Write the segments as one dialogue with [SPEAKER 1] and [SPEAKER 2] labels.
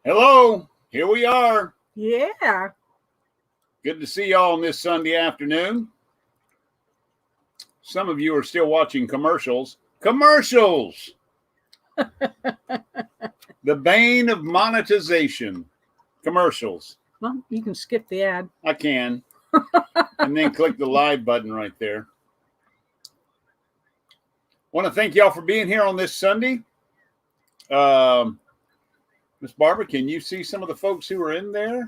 [SPEAKER 1] Hello, here we are.
[SPEAKER 2] Yeah.
[SPEAKER 1] Good to see y'all on this Sunday afternoon. Some of you are still watching commercials. Commercials! The bane of monetization. Commercials.
[SPEAKER 2] Well, you can skip the ad.
[SPEAKER 1] I can. And then click the live button right there. Want to thank y'all for being here on this Sunday. Miss Barbara, can you see some of the folks who are in there?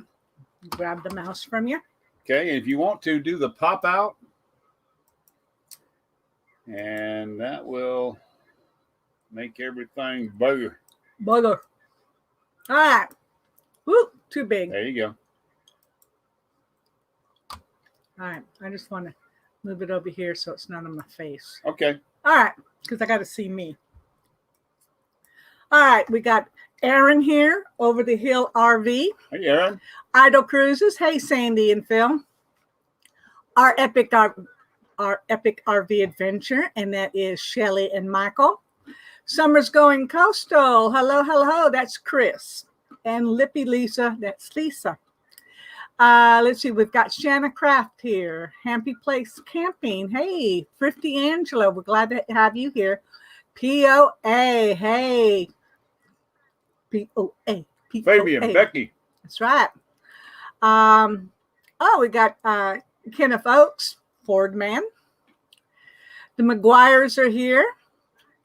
[SPEAKER 2] Grab the mouse from you.
[SPEAKER 1] Okay, if you want to, do the pop out. And that will make everything bigger.
[SPEAKER 2] Bugger. All right. Whoop, too big.
[SPEAKER 1] There you go.
[SPEAKER 2] All right. I just want to move it over here so it's not on my face.
[SPEAKER 1] Okay.
[SPEAKER 2] All right. Because I got to see me. All right. We got Aaron here, Over the Hill RV.
[SPEAKER 1] Hey, Aaron.
[SPEAKER 2] Idle Cruises. Hey, Sandy and Phil. Our epic RV adventure, and that is Shelly and Michael. Summer's Going Coastal. Hello, hello. That's Chris. And Lippy Lisa. That's Lisa. Let's see. We've got Shanna Craft here. Happy Place Camping. Hey, Thrifty Angela. We're glad to have you here. POA. Hey. POA.
[SPEAKER 1] Fabian, Becky.
[SPEAKER 2] That's right. We got Kenneth Oakes, Ford Man. The McGuires are here.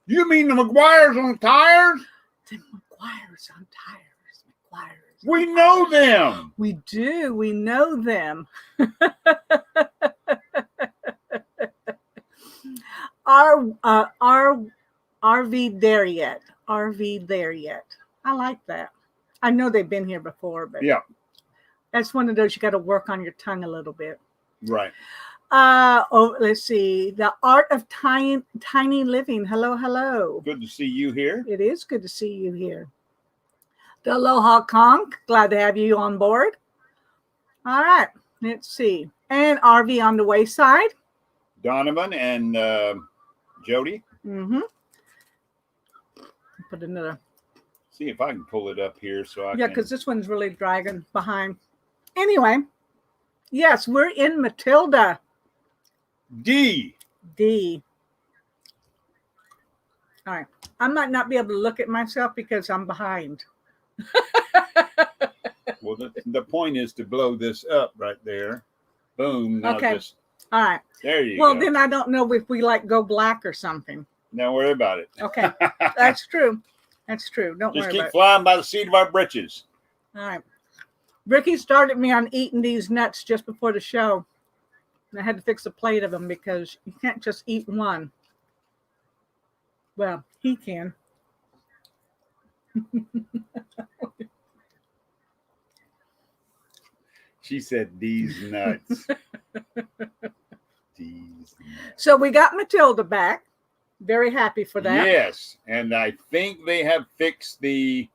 [SPEAKER 1] You mean the McGuires on tires?
[SPEAKER 2] The McGuires on tires. McGuires.
[SPEAKER 1] We know them.
[SPEAKER 2] We do. We know them. RV there yet. RV there yet. I like that. I know they've been here before, but
[SPEAKER 1] yeah,
[SPEAKER 2] that's one of those you got to work on your tongue a little bit.
[SPEAKER 1] Right.
[SPEAKER 2] Let's see. The Art of Tiny Living. Hello, hello.
[SPEAKER 1] Good to see you here.
[SPEAKER 2] It is good to see you here. The Aloha Conch. Glad to have you on board. All right. Let's see. And RV on the Wayside.
[SPEAKER 1] Donovan and Jody.
[SPEAKER 2] Mm-hmm. Put another.
[SPEAKER 1] See if I can pull it up here so I
[SPEAKER 2] Yeah, because this one's really dragging behind. Anyway, yes, we're in Matilda.
[SPEAKER 1] D.
[SPEAKER 2] All right. I might not be able to look at myself because I'm behind.
[SPEAKER 1] Well, the point is to blow this up right there. Boom. Now
[SPEAKER 2] Okay.
[SPEAKER 1] Just,
[SPEAKER 2] all right.
[SPEAKER 1] there you go.
[SPEAKER 2] Well, then I don't know if we go black or something.
[SPEAKER 1] Don't worry about it.
[SPEAKER 2] Okay. That's true. That's true. Don't
[SPEAKER 1] Just
[SPEAKER 2] worry
[SPEAKER 1] keep
[SPEAKER 2] about
[SPEAKER 1] flying by the seat of our britches.
[SPEAKER 2] it. All right. Ricky started me on eating these nuts just before the show. And I had to fix a plate of them because you can't just eat one. Well, he can.
[SPEAKER 1] She said, these nuts. These nuts.
[SPEAKER 2] So we got Matilda back. Very happy for that.
[SPEAKER 1] Yes. And I think they have fixed the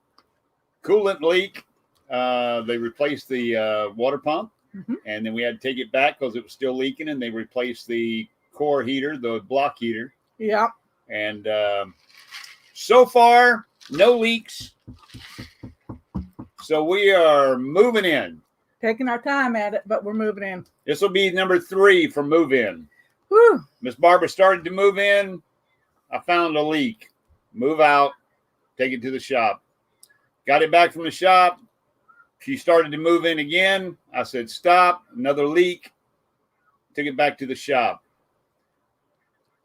[SPEAKER 1] coolant leak. They replaced the water pump.
[SPEAKER 2] Mm-hmm.
[SPEAKER 1] And then we had to take it back because it was still leaking. And they replaced the core heater, the block heater.
[SPEAKER 2] Yeah.
[SPEAKER 1] And so far, no leaks. So we are moving in.
[SPEAKER 2] Taking our time at it, but we're moving in.
[SPEAKER 1] This will be number 3 for move in.
[SPEAKER 2] Whew.
[SPEAKER 1] Miss Barbara started to move in. I found a leak. Move out. Take it to the shop. Got it back from the shop. She started to move in again. I said, stop. Another leak. Took it back to the shop.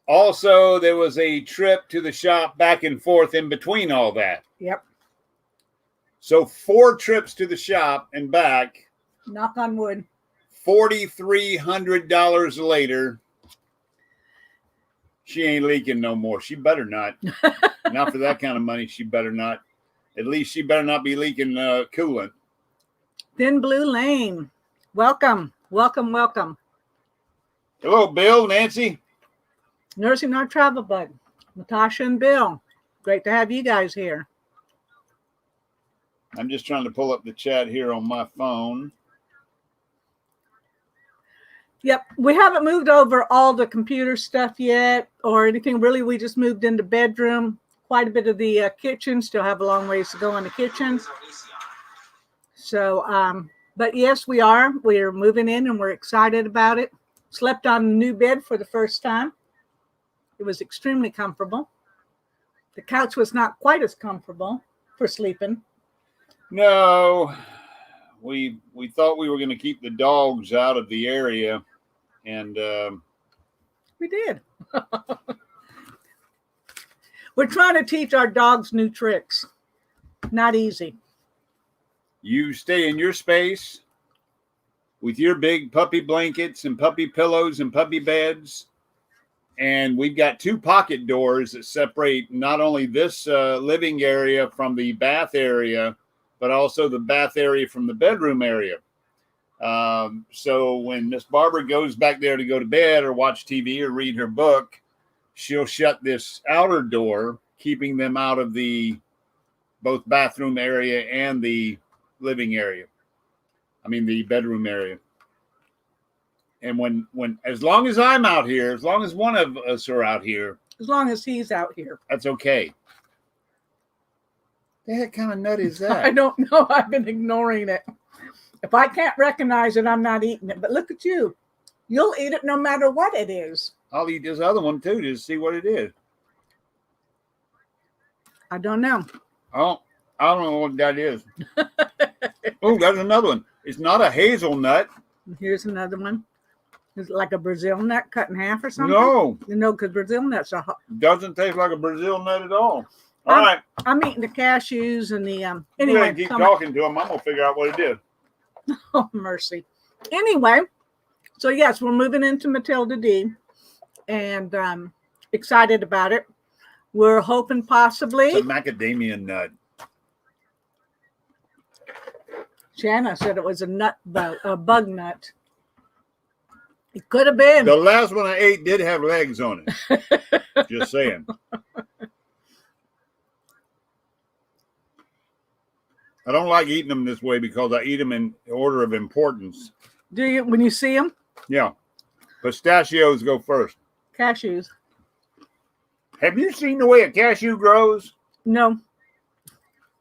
[SPEAKER 1] Also, there was a trip to the shop back and forth in between all that.
[SPEAKER 2] Yep.
[SPEAKER 1] So 4 trips to the shop and back.
[SPEAKER 2] Knock on wood.
[SPEAKER 1] $4,300 later. She ain't leaking no more. She better not. Not for that kind of money. She better not. At least she better not be leaking coolant.
[SPEAKER 2] Thin Blue Lane. Welcome. Welcome, welcome.
[SPEAKER 1] Hello, Bill, Nancy.
[SPEAKER 2] Nursing Our Travel Bug. Natasha and Bill. Great to have you guys here.
[SPEAKER 1] I'm just trying to pull up the chat here on my phone.
[SPEAKER 2] Yep. We haven't moved over all the computer stuff yet or anything. Really, we just moved into bedroom. Quite a bit of the kitchen. Still have a long ways to go in the kitchen. So, but yes, we are. We are moving in, and we're excited about it. Slept on a new bed for the first time. It was extremely comfortable. The couch was not quite as comfortable for sleeping.
[SPEAKER 1] No, we thought we were going to keep the dogs out of the area, and
[SPEAKER 2] we did. We're trying to teach our dogs new tricks. Not easy.
[SPEAKER 1] You stay in your space with your big puppy blankets and puppy pillows and puppy beds. And we've got 2 pocket doors that separate not only this living area from the bath area, but also the bath area from the bedroom area. So when Miss Barbara goes back there to go to bed or watch TV or read her book, she'll shut this outer door, keeping them out of the both bathroom area and the living area. I mean, the bedroom area. And when as long as I'm out here, as long as one of us are out here,
[SPEAKER 2] as long as he's out here,
[SPEAKER 1] that's okay. The heck kind of nut is that?
[SPEAKER 2] I don't know. I've been ignoring it. If I can't recognize it, I'm not eating it. But look at you. You'll eat it no matter what it is.
[SPEAKER 1] I'll eat this other one too to see what it is.
[SPEAKER 2] I don't know.
[SPEAKER 1] I don't know what that is. Oh, there's another one. It's not a hazelnut.
[SPEAKER 2] Here's another one. Is it like a Brazil nut cut in half or something?
[SPEAKER 1] No.
[SPEAKER 2] You know, because Brazil nuts are hot.
[SPEAKER 1] Doesn't taste like a Brazil nut at all. All right.
[SPEAKER 2] I'm eating the cashews and the anyway.
[SPEAKER 1] Keep talking to them. I'm gonna figure out what it is.
[SPEAKER 2] Oh mercy. Anyway, so yes, we're moving into Matilda D, and excited about it. We're hoping possibly
[SPEAKER 1] it's a macadamia nut.
[SPEAKER 2] Shanna said it was a bug nut. It could have been.
[SPEAKER 1] The last one I ate did have legs on it. Just saying. I don't like eating them this way because I eat them in order of importance.
[SPEAKER 2] Do you when you see them?
[SPEAKER 1] Yeah. Pistachios go first.
[SPEAKER 2] Cashews.
[SPEAKER 1] Have you seen the way a cashew grows?
[SPEAKER 2] No.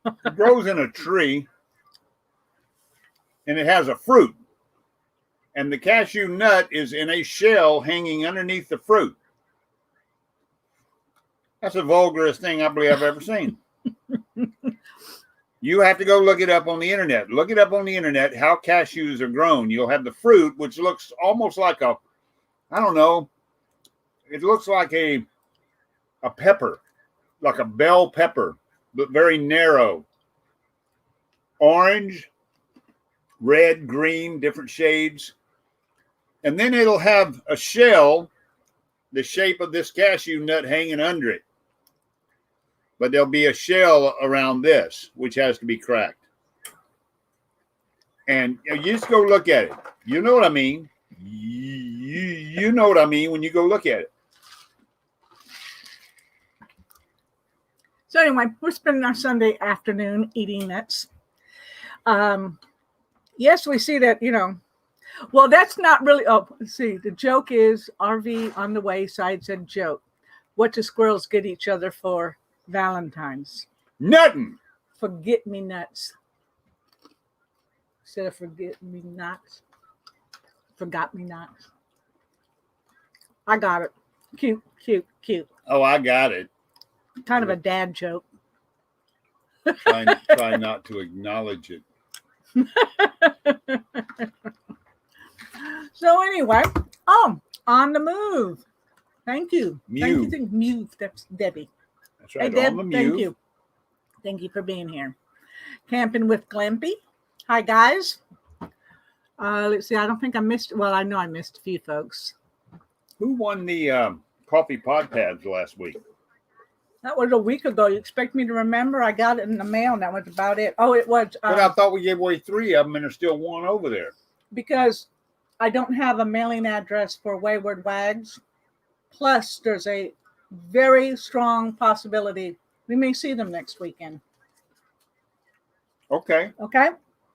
[SPEAKER 1] It grows in a tree, and it has a fruit. And the cashew nut is in a shell hanging underneath the fruit. That's the vulgarest thing I believe I've ever seen. You have to go look it up on the internet. Look it up on the internet, how cashews are grown. You'll have the fruit, which looks almost like a, I don't know, it looks like a pepper, like a bell pepper, but very narrow. Orange, red, green, different shades. And then it'll have a shell, the shape of this cashew nut hanging under it. But there'll be a shell around this, which has to be cracked. And you just go look at it. You know what I mean. You know what I mean when you go look at it.
[SPEAKER 2] So anyway, we're spending our Sunday afternoon eating nuts. Yes, we see that, well, that's not really, let's see, the joke is RV on the wayside said joke. What do squirrels get each other for Valentine's?
[SPEAKER 1] Nothing.
[SPEAKER 2] Forget me nuts. Instead of forget me nots. Forgot me nots. I got it. Cute, cute, cute.
[SPEAKER 1] Oh, I got it.
[SPEAKER 2] Kind of a dad joke.
[SPEAKER 1] Try not to acknowledge it.
[SPEAKER 2] So anyway, on the move. Thank you.
[SPEAKER 1] Move.
[SPEAKER 2] Thank you. Move. That's Debbie.
[SPEAKER 1] That's right.
[SPEAKER 2] Hey, Deb,
[SPEAKER 1] on the move.
[SPEAKER 2] thank you. Thank you for being here. Camping with Glampy. Hi, guys. Let's see. I don't think I missed. Well, I know I missed a few folks.
[SPEAKER 1] Who won the coffee pod pads last week?
[SPEAKER 2] That was a week ago. You expect me to remember? I got it in the mail, and that was about it. Oh, it was.
[SPEAKER 1] But I thought we gave away 3 of them, and there's still 1 over there.
[SPEAKER 2] Because I don't have a mailing address for Wayward Wags. Plus, there's a very strong possibility we may see them next weekend.
[SPEAKER 1] Okay.
[SPEAKER 2] Okay?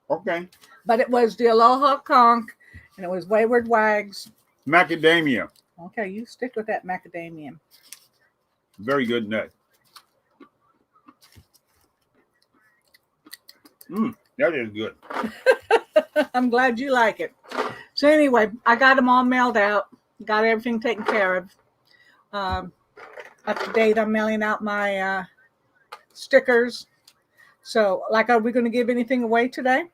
[SPEAKER 1] Okay.
[SPEAKER 2] But it was the Aloha Conch, and it was Wayward Wags.
[SPEAKER 1] Macadamia.
[SPEAKER 2] Okay, you stick with that macadamia.
[SPEAKER 1] Very good nut. That is good.
[SPEAKER 2] I'm glad you like it. So anyway, I got them all mailed out. Got everything taken care of. Up to date, I'm mailing out my stickers. So, like, are we going to give anything away today?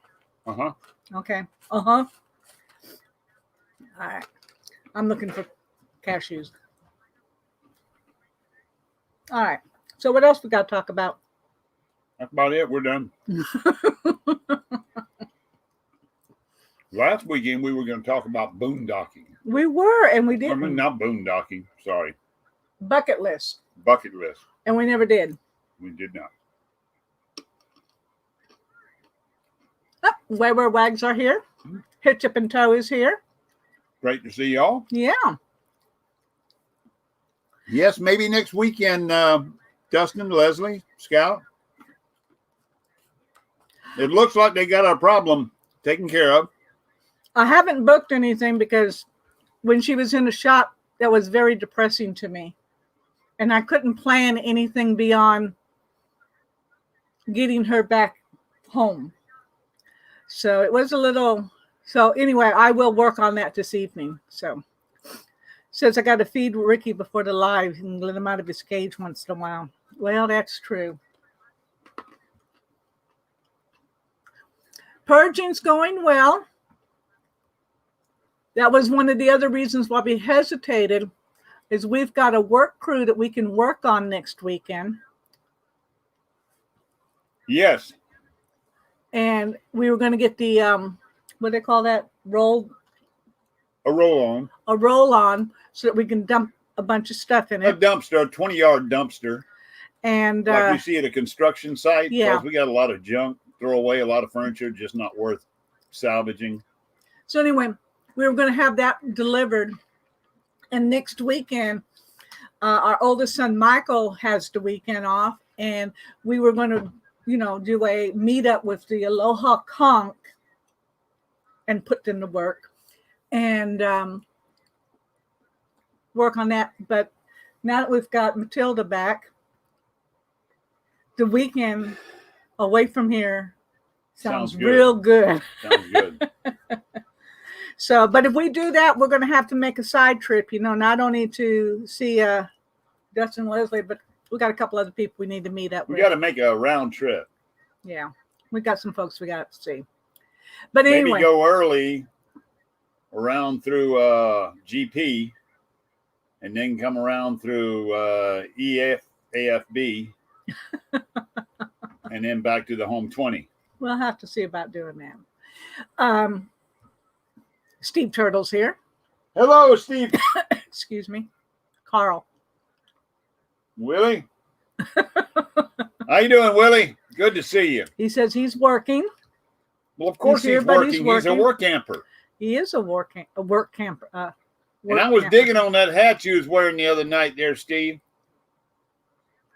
[SPEAKER 1] Uh-huh.
[SPEAKER 2] Okay. Uh-huh. All right. I'm looking for cashews. All right. So what else we got to talk about?
[SPEAKER 1] That's about it. We're done. Last weekend, we were going to talk about boondocking.
[SPEAKER 2] We were, and we
[SPEAKER 1] I
[SPEAKER 2] didn't.
[SPEAKER 1] mean, not boondocking. Sorry.
[SPEAKER 2] Bucket list.
[SPEAKER 1] Bucket list.
[SPEAKER 2] And we never did.
[SPEAKER 1] We did not.
[SPEAKER 2] Oh, Where Wags are here. Hitch Up and Toe is here.
[SPEAKER 1] Great to see y'all.
[SPEAKER 2] Yeah.
[SPEAKER 1] Yes, maybe next weekend, Dustin, Leslie, Scout. It looks like they got our problem taken care of.
[SPEAKER 2] I haven't booked anything because when she was in the shop, that was very depressing to me. And I couldn't plan anything beyond getting her back home. So it was a little, so anyway, I will work on that this evening. So says I got to feed Ricky before the live and let him out of his cage once in a while. Well, that's true. Purging's going well. That was one of the other reasons why we hesitated, is we've got a work crew that we can work on next weekend.
[SPEAKER 1] Yes.
[SPEAKER 2] And we were going to get the, what do they call that?
[SPEAKER 1] A roll-on.
[SPEAKER 2] A roll-on so that we can dump a bunch of stuff in
[SPEAKER 1] A
[SPEAKER 2] it.
[SPEAKER 1] dumpster, a 20-yard dumpster.
[SPEAKER 2] And
[SPEAKER 1] like we see at a construction site.
[SPEAKER 2] Yeah.
[SPEAKER 1] We got a lot of junk, throw away, a lot of furniture, just not worth salvaging.
[SPEAKER 2] So anyway, we were going to have that delivered. And next weekend, our oldest son, Michael, has the weekend off. And we were going to, do a meetup with the Aloha Conch and put them to work. And work on that. But now that we've got Matilda back, the weekend away from here sounds real good.
[SPEAKER 1] Sounds good.
[SPEAKER 2] So, but if we do that, we're going to have to make a side trip, not only to see Dustin and Leslie, but we got a couple other people we need to meet up with.
[SPEAKER 1] We got to make a round trip.
[SPEAKER 2] Yeah. We got some folks we got to see. But anyway.
[SPEAKER 1] Maybe go early around through GP and then come around through AFB and then back to the home 20.
[SPEAKER 2] We'll have to see about doing that. Steve Turtle's here.
[SPEAKER 1] Hello, Steve.
[SPEAKER 2] Excuse me. Carl.
[SPEAKER 1] Willie. How you doing, Willie? Good to see you.
[SPEAKER 2] He says he's working.
[SPEAKER 1] Well, of course he's working. He's a work camper.
[SPEAKER 2] He is a work camper.
[SPEAKER 1] And I was digging on that hat you was wearing the other night there, Steve.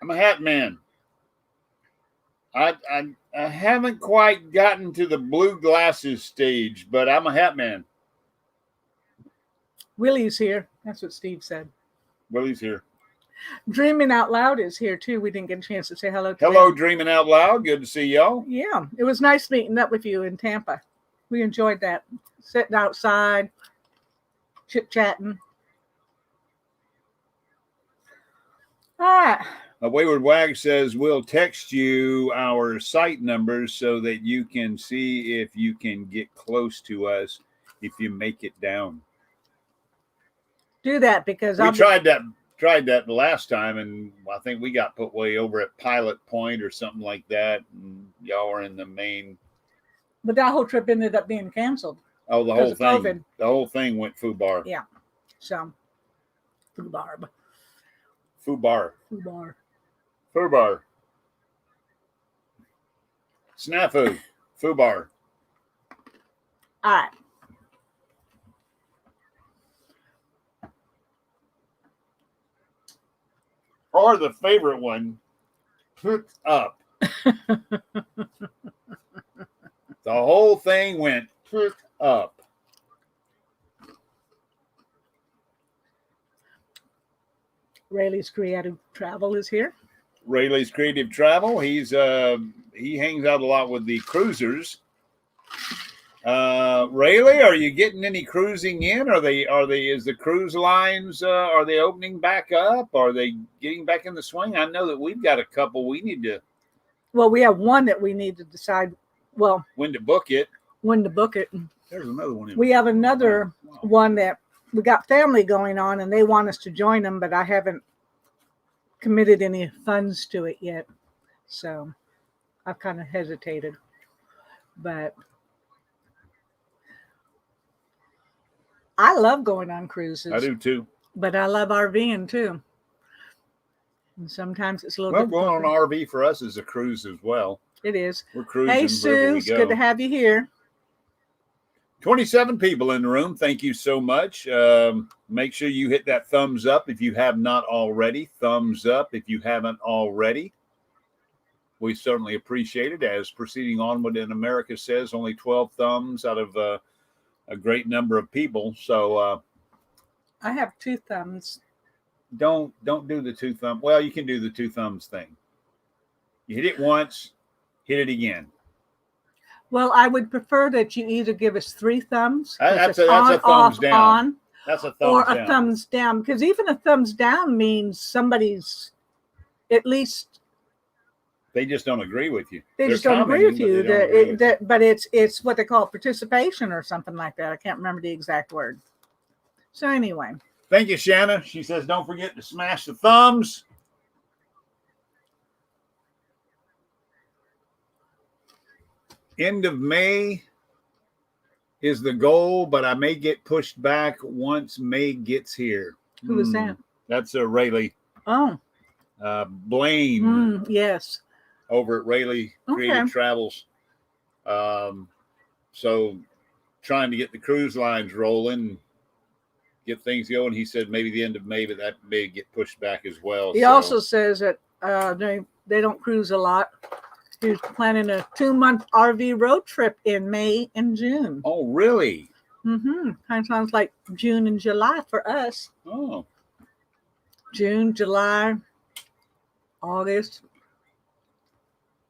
[SPEAKER 1] I'm a hat man. I haven't quite gotten to the blue glasses stage, but I'm a hat man.
[SPEAKER 2] Willie's here. That's what Steve said.
[SPEAKER 1] Willie's here.
[SPEAKER 2] Dreaming Out Loud is here too. We didn't get a chance to say hello to
[SPEAKER 1] Hello,
[SPEAKER 2] them.
[SPEAKER 1] Dreaming Out Loud. Good to see y'all.
[SPEAKER 2] Yeah, it was nice meeting up with you in Tampa. We enjoyed that. Sitting outside, chit-chatting. All right.
[SPEAKER 1] Wayward Wag says, we'll text you our site numbers so that you can see if you can get close to us if you make it down.
[SPEAKER 2] Do that because
[SPEAKER 1] we tried that the last time, and I think we got put way over at Pilot Point or something like that. And y'all were in the main.
[SPEAKER 2] But that whole trip ended up being canceled.
[SPEAKER 1] Oh, the whole thing.
[SPEAKER 2] COVID.
[SPEAKER 1] The whole thing went foobar.
[SPEAKER 2] Yeah. So, foobar.
[SPEAKER 1] Foobar.
[SPEAKER 2] Foobar.
[SPEAKER 1] Foobar. Snafu. Foobar.
[SPEAKER 2] All right.
[SPEAKER 1] Or the favorite one, put up. The whole thing went put up.
[SPEAKER 2] Rayleigh's Creative Travel is here.
[SPEAKER 1] Rayleigh's Creative Travel. He hangs out a lot with the cruisers. Rayleigh, are you getting any cruising in? Is the cruise lines, are they opening back up? Are they getting back in the swing? I know that we've got a couple we need to.
[SPEAKER 2] Well, we have one that we need to decide,
[SPEAKER 1] when to book it.
[SPEAKER 2] There's
[SPEAKER 1] another one.
[SPEAKER 2] We have another one that we got family going on and they want us to join them, but I haven't committed any funds to it yet. So I've kind of hesitated, but I love going on cruises.
[SPEAKER 1] I do too.
[SPEAKER 2] But I love RVing too. And sometimes it's a little
[SPEAKER 1] difficult. Going on an RV for us is a cruise as well.
[SPEAKER 2] It is.
[SPEAKER 1] We're cruising.
[SPEAKER 2] Hey, Sue, it's good to have you here.
[SPEAKER 1] 27 people in the room. Thank you so much. Make sure you hit that thumbs up if you have not already. Thumbs up if you haven't already. We certainly appreciate it. As Proceeding Onward in America says, only 12 thumbs out of a great number of people. So
[SPEAKER 2] I have 2 thumbs.
[SPEAKER 1] Don't do the 2 thumb. Well, you can do the 2 thumbs thing. You hit it once, hit it again.
[SPEAKER 2] Well, I would prefer that you either give us 3 thumbs.
[SPEAKER 1] That's a thumbs down.
[SPEAKER 2] On,
[SPEAKER 1] that's a thumbs
[SPEAKER 2] or
[SPEAKER 1] down.
[SPEAKER 2] a thumbs down, because even a thumbs down means somebody's at least.
[SPEAKER 1] They just don't agree with you.
[SPEAKER 2] They just don't agree with you. But it's what they call participation or something like that. I can't remember the exact word. So anyway.
[SPEAKER 1] Thank you, Shanna. She says, don't forget to smash the thumbs. End of May is the goal, but I may get pushed back once May gets here.
[SPEAKER 2] Who is that?
[SPEAKER 1] That's Rayleigh.
[SPEAKER 2] Oh.
[SPEAKER 1] Blaine.
[SPEAKER 2] Yes.
[SPEAKER 1] Over at Rayleigh Creative Travels. So trying to get the cruise lines rolling, get things going. He said maybe the end of May, but that may get pushed back as well.
[SPEAKER 2] He also says that they don't cruise a lot. He's planning a 2-month RV road trip in May and June.
[SPEAKER 1] Oh, really?
[SPEAKER 2] Mm-hmm. Kind of sounds like June and July for us.
[SPEAKER 1] Oh.
[SPEAKER 2] June, July, August.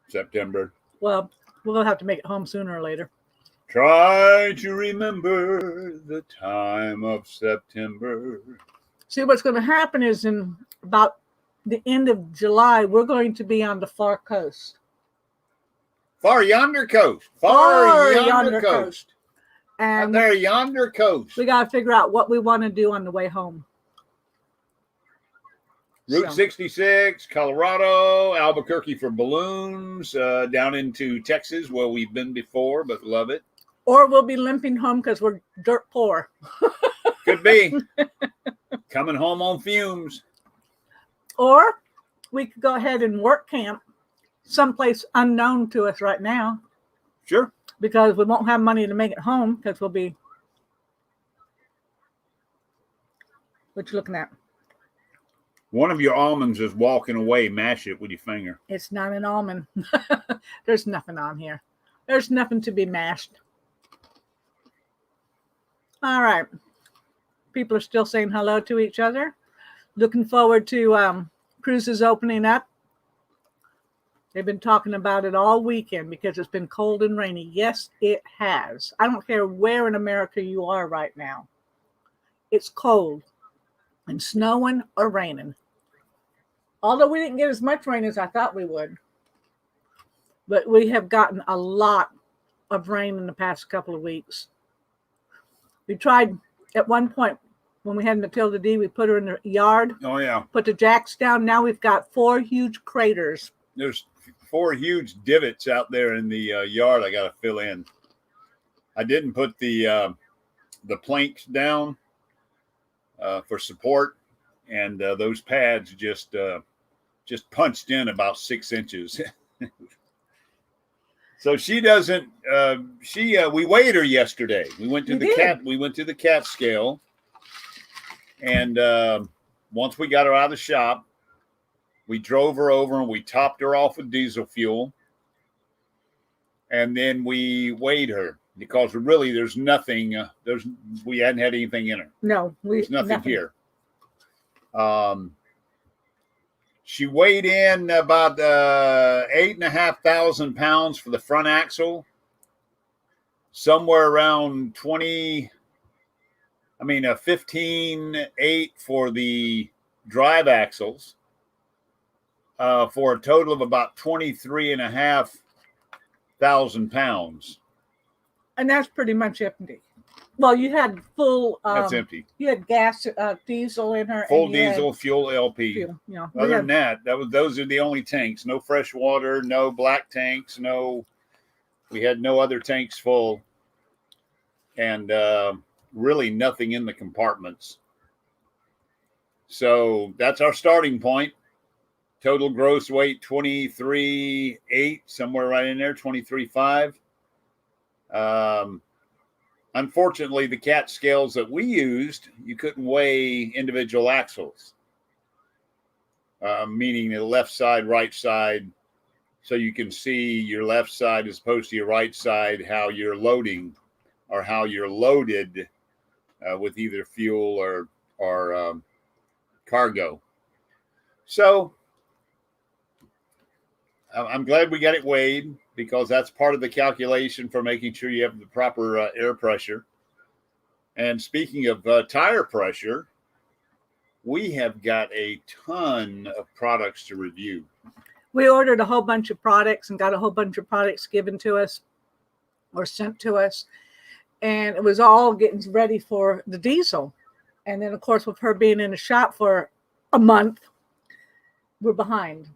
[SPEAKER 1] September.
[SPEAKER 2] Well, we'll have to make it home sooner or later.
[SPEAKER 1] Try to remember the time of September.
[SPEAKER 2] See, what's going to happen is in about the end of July, we're going to be on the far coast.
[SPEAKER 1] Far yonder coast. Far yonder coast.
[SPEAKER 2] And
[SPEAKER 1] there, yonder coast.
[SPEAKER 2] We got to figure out what we want to do on the way home.
[SPEAKER 1] Route 66, Colorado, Albuquerque for balloons, down into Texas, where we've been before, but love it.
[SPEAKER 2] Or we'll be limping home because we're dirt poor.
[SPEAKER 1] Could be. Coming home on fumes.
[SPEAKER 2] Or we could go ahead and work camp someplace unknown to us right now.
[SPEAKER 1] Sure.
[SPEAKER 2] Because we won't have money to make it home because we'll be. What you looking at?
[SPEAKER 1] One of your almonds is walking away. Mash it with your finger.
[SPEAKER 2] It's not an almond. There's nothing on here. There's nothing to be mashed. All right. People are still saying hello to each other. Looking forward to cruises opening up. They've been talking about it all weekend because it's been cold and rainy. Yes, it has. I don't care where in America you are right now. It's cold and snowing or raining. Although we didn't get as much rain as I thought we would. But we have gotten a lot of rain in the past couple of weeks. We tried at one point when we had Matilda D, we put her in the yard.
[SPEAKER 1] Oh, yeah.
[SPEAKER 2] Put the jacks down. Now we've got 4 huge craters.
[SPEAKER 1] There's 4 huge divots out there in the yard I got to fill in. I didn't put the planks down for support, and those pads just punched in about 6 inches. So she doesn't. We weighed her yesterday. We went to the cat scale, and once we got her out of the shop, we drove her over and we topped her off with diesel fuel, and then we weighed her because really there's nothing. We hadn't had anything in her.
[SPEAKER 2] No,
[SPEAKER 1] there's nothing here. She weighed in about 8,500 pounds for the front axle, somewhere around 15.8 for the drive axles, for a total of about 23,500 pounds.
[SPEAKER 2] And that's pretty much empty. Well, you had full.
[SPEAKER 1] That's empty.
[SPEAKER 2] You had gas, diesel in her.
[SPEAKER 1] Full diesel, fuel, LP.
[SPEAKER 2] Fuel, yeah.
[SPEAKER 1] Other than that, those are the only tanks. No fresh water, no black tanks, we had no other tanks full, and really nothing in the compartments. So that's our starting point. Total gross weight 23.8, somewhere right in there, 23.5. Unfortunately, the cat scales that we used, you couldn't weigh individual axles, meaning the left side, right side, so you can see your left side as opposed to your right side, how you're loading or how you're loaded with either fuel or cargo. So I'm glad we got it weighed, because that's part of the calculation for making sure you have the proper air pressure. And speaking of tire pressure, we have got a ton of products to review.
[SPEAKER 2] We ordered a whole bunch of products and got a whole bunch of products given to us or sent to us. And it was all getting ready for the diesel. And then, of course, with her being in the shop for a month, we're behind.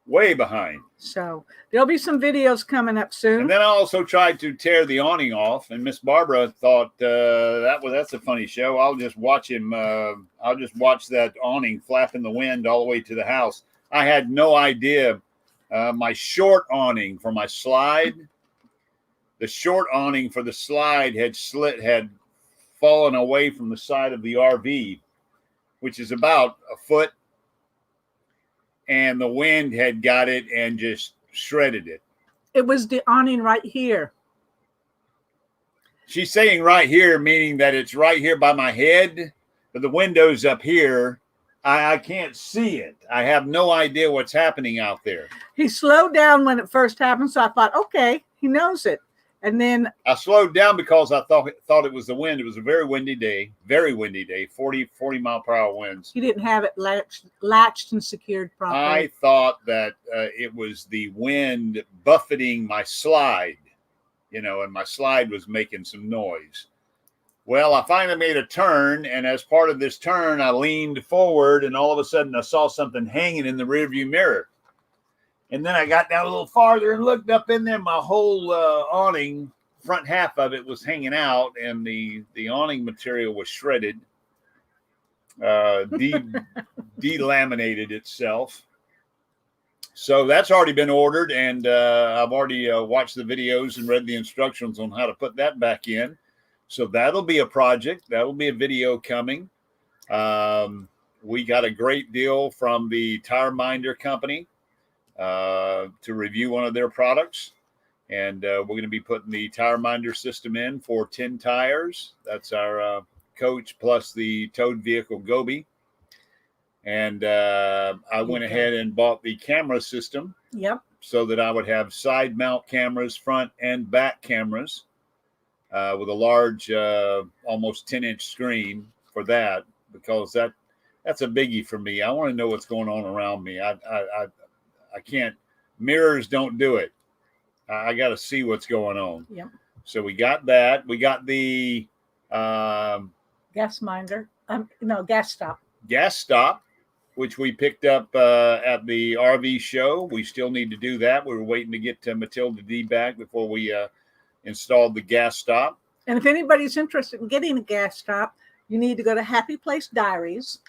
[SPEAKER 1] Way behind.
[SPEAKER 2] So there'll be some videos coming up soon.
[SPEAKER 1] And then I also tried to tear the awning off, and Miss Barbara thought that's a funny show. I'll just watch that awning flap in the wind all the way to the house. I had no idea. My short awning for my slide, the short awning for the slide had fallen away from the side of the RV, which is about a foot. And the wind had got it and just shredded it.
[SPEAKER 2] It was the awning right here.
[SPEAKER 1] She's saying right here, meaning that it's right here by my head, but the window's up here. I can't see it. I have no idea what's happening out there.
[SPEAKER 2] He slowed down when it first happened, so I thought, okay, he knows it. And then
[SPEAKER 1] I slowed down because I thought it was the wind. It was a very windy day, 40 mile per hour winds.
[SPEAKER 2] You didn't have it latched and secured properly.
[SPEAKER 1] I thought that it was the wind buffeting my slide, and my slide was making some noise. Well, I finally made a turn, and as part of this turn, I leaned forward, and all of a sudden I saw something hanging in the rearview mirror. And then I got down a little farther and looked up in there. My whole awning, front half of it was hanging out, and the awning material was shredded, delaminated itself. So that's already been ordered, and I've already watched the videos and read the instructions on how to put that back in. So that'll be a project. That'll be a video coming. We got a great deal from the Tire Minder company to review one of their products, and we're going to be putting the Tire Minder system in for 10 tires. That's our coach plus the towed vehicle Gobi. And I went ahead and bought the camera system.
[SPEAKER 2] Yep. So
[SPEAKER 1] that I would have side mount cameras, front and back cameras, with a large, almost 10-inch screen for that, because that's a biggie for me. I want to know what's going on around me. I can't. Mirrors don't do it. I got to see what's going on.
[SPEAKER 2] Yep.
[SPEAKER 1] So we got that. We got the
[SPEAKER 2] gas minder. Gas stop.
[SPEAKER 1] Gas stop, which we picked up at the RV show. We still need to do that. We were waiting to get Matilda D back before we installed the gas stop.
[SPEAKER 2] And if anybody's interested in getting a gas stop, you need to go to Happy Place Diaries.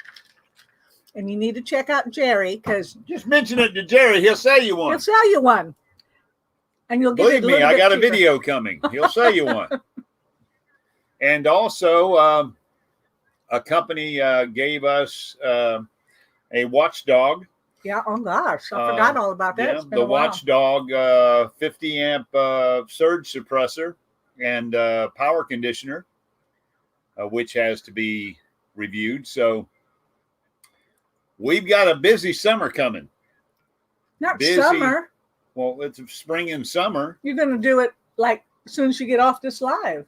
[SPEAKER 2] And you need to check out Jerry, because
[SPEAKER 1] just mention it to Jerry. He'll sell you one.
[SPEAKER 2] He'll sell you one. And you'll get
[SPEAKER 1] Believe
[SPEAKER 2] it
[SPEAKER 1] me, I got
[SPEAKER 2] cheaper.
[SPEAKER 1] a video coming. He'll sell you one. And also, a company gave us a watchdog.
[SPEAKER 2] Yeah. Oh gosh, I forgot all about that.
[SPEAKER 1] Yeah,
[SPEAKER 2] it's been
[SPEAKER 1] the
[SPEAKER 2] a while.
[SPEAKER 1] watchdog 50 amp surge suppressor and power conditioner, which has to be reviewed. So we've got a busy summer coming.
[SPEAKER 2] Not
[SPEAKER 1] Busy.
[SPEAKER 2] summer.
[SPEAKER 1] Well, it's spring and summer.
[SPEAKER 2] You're going to do it like as soon as you get off this live.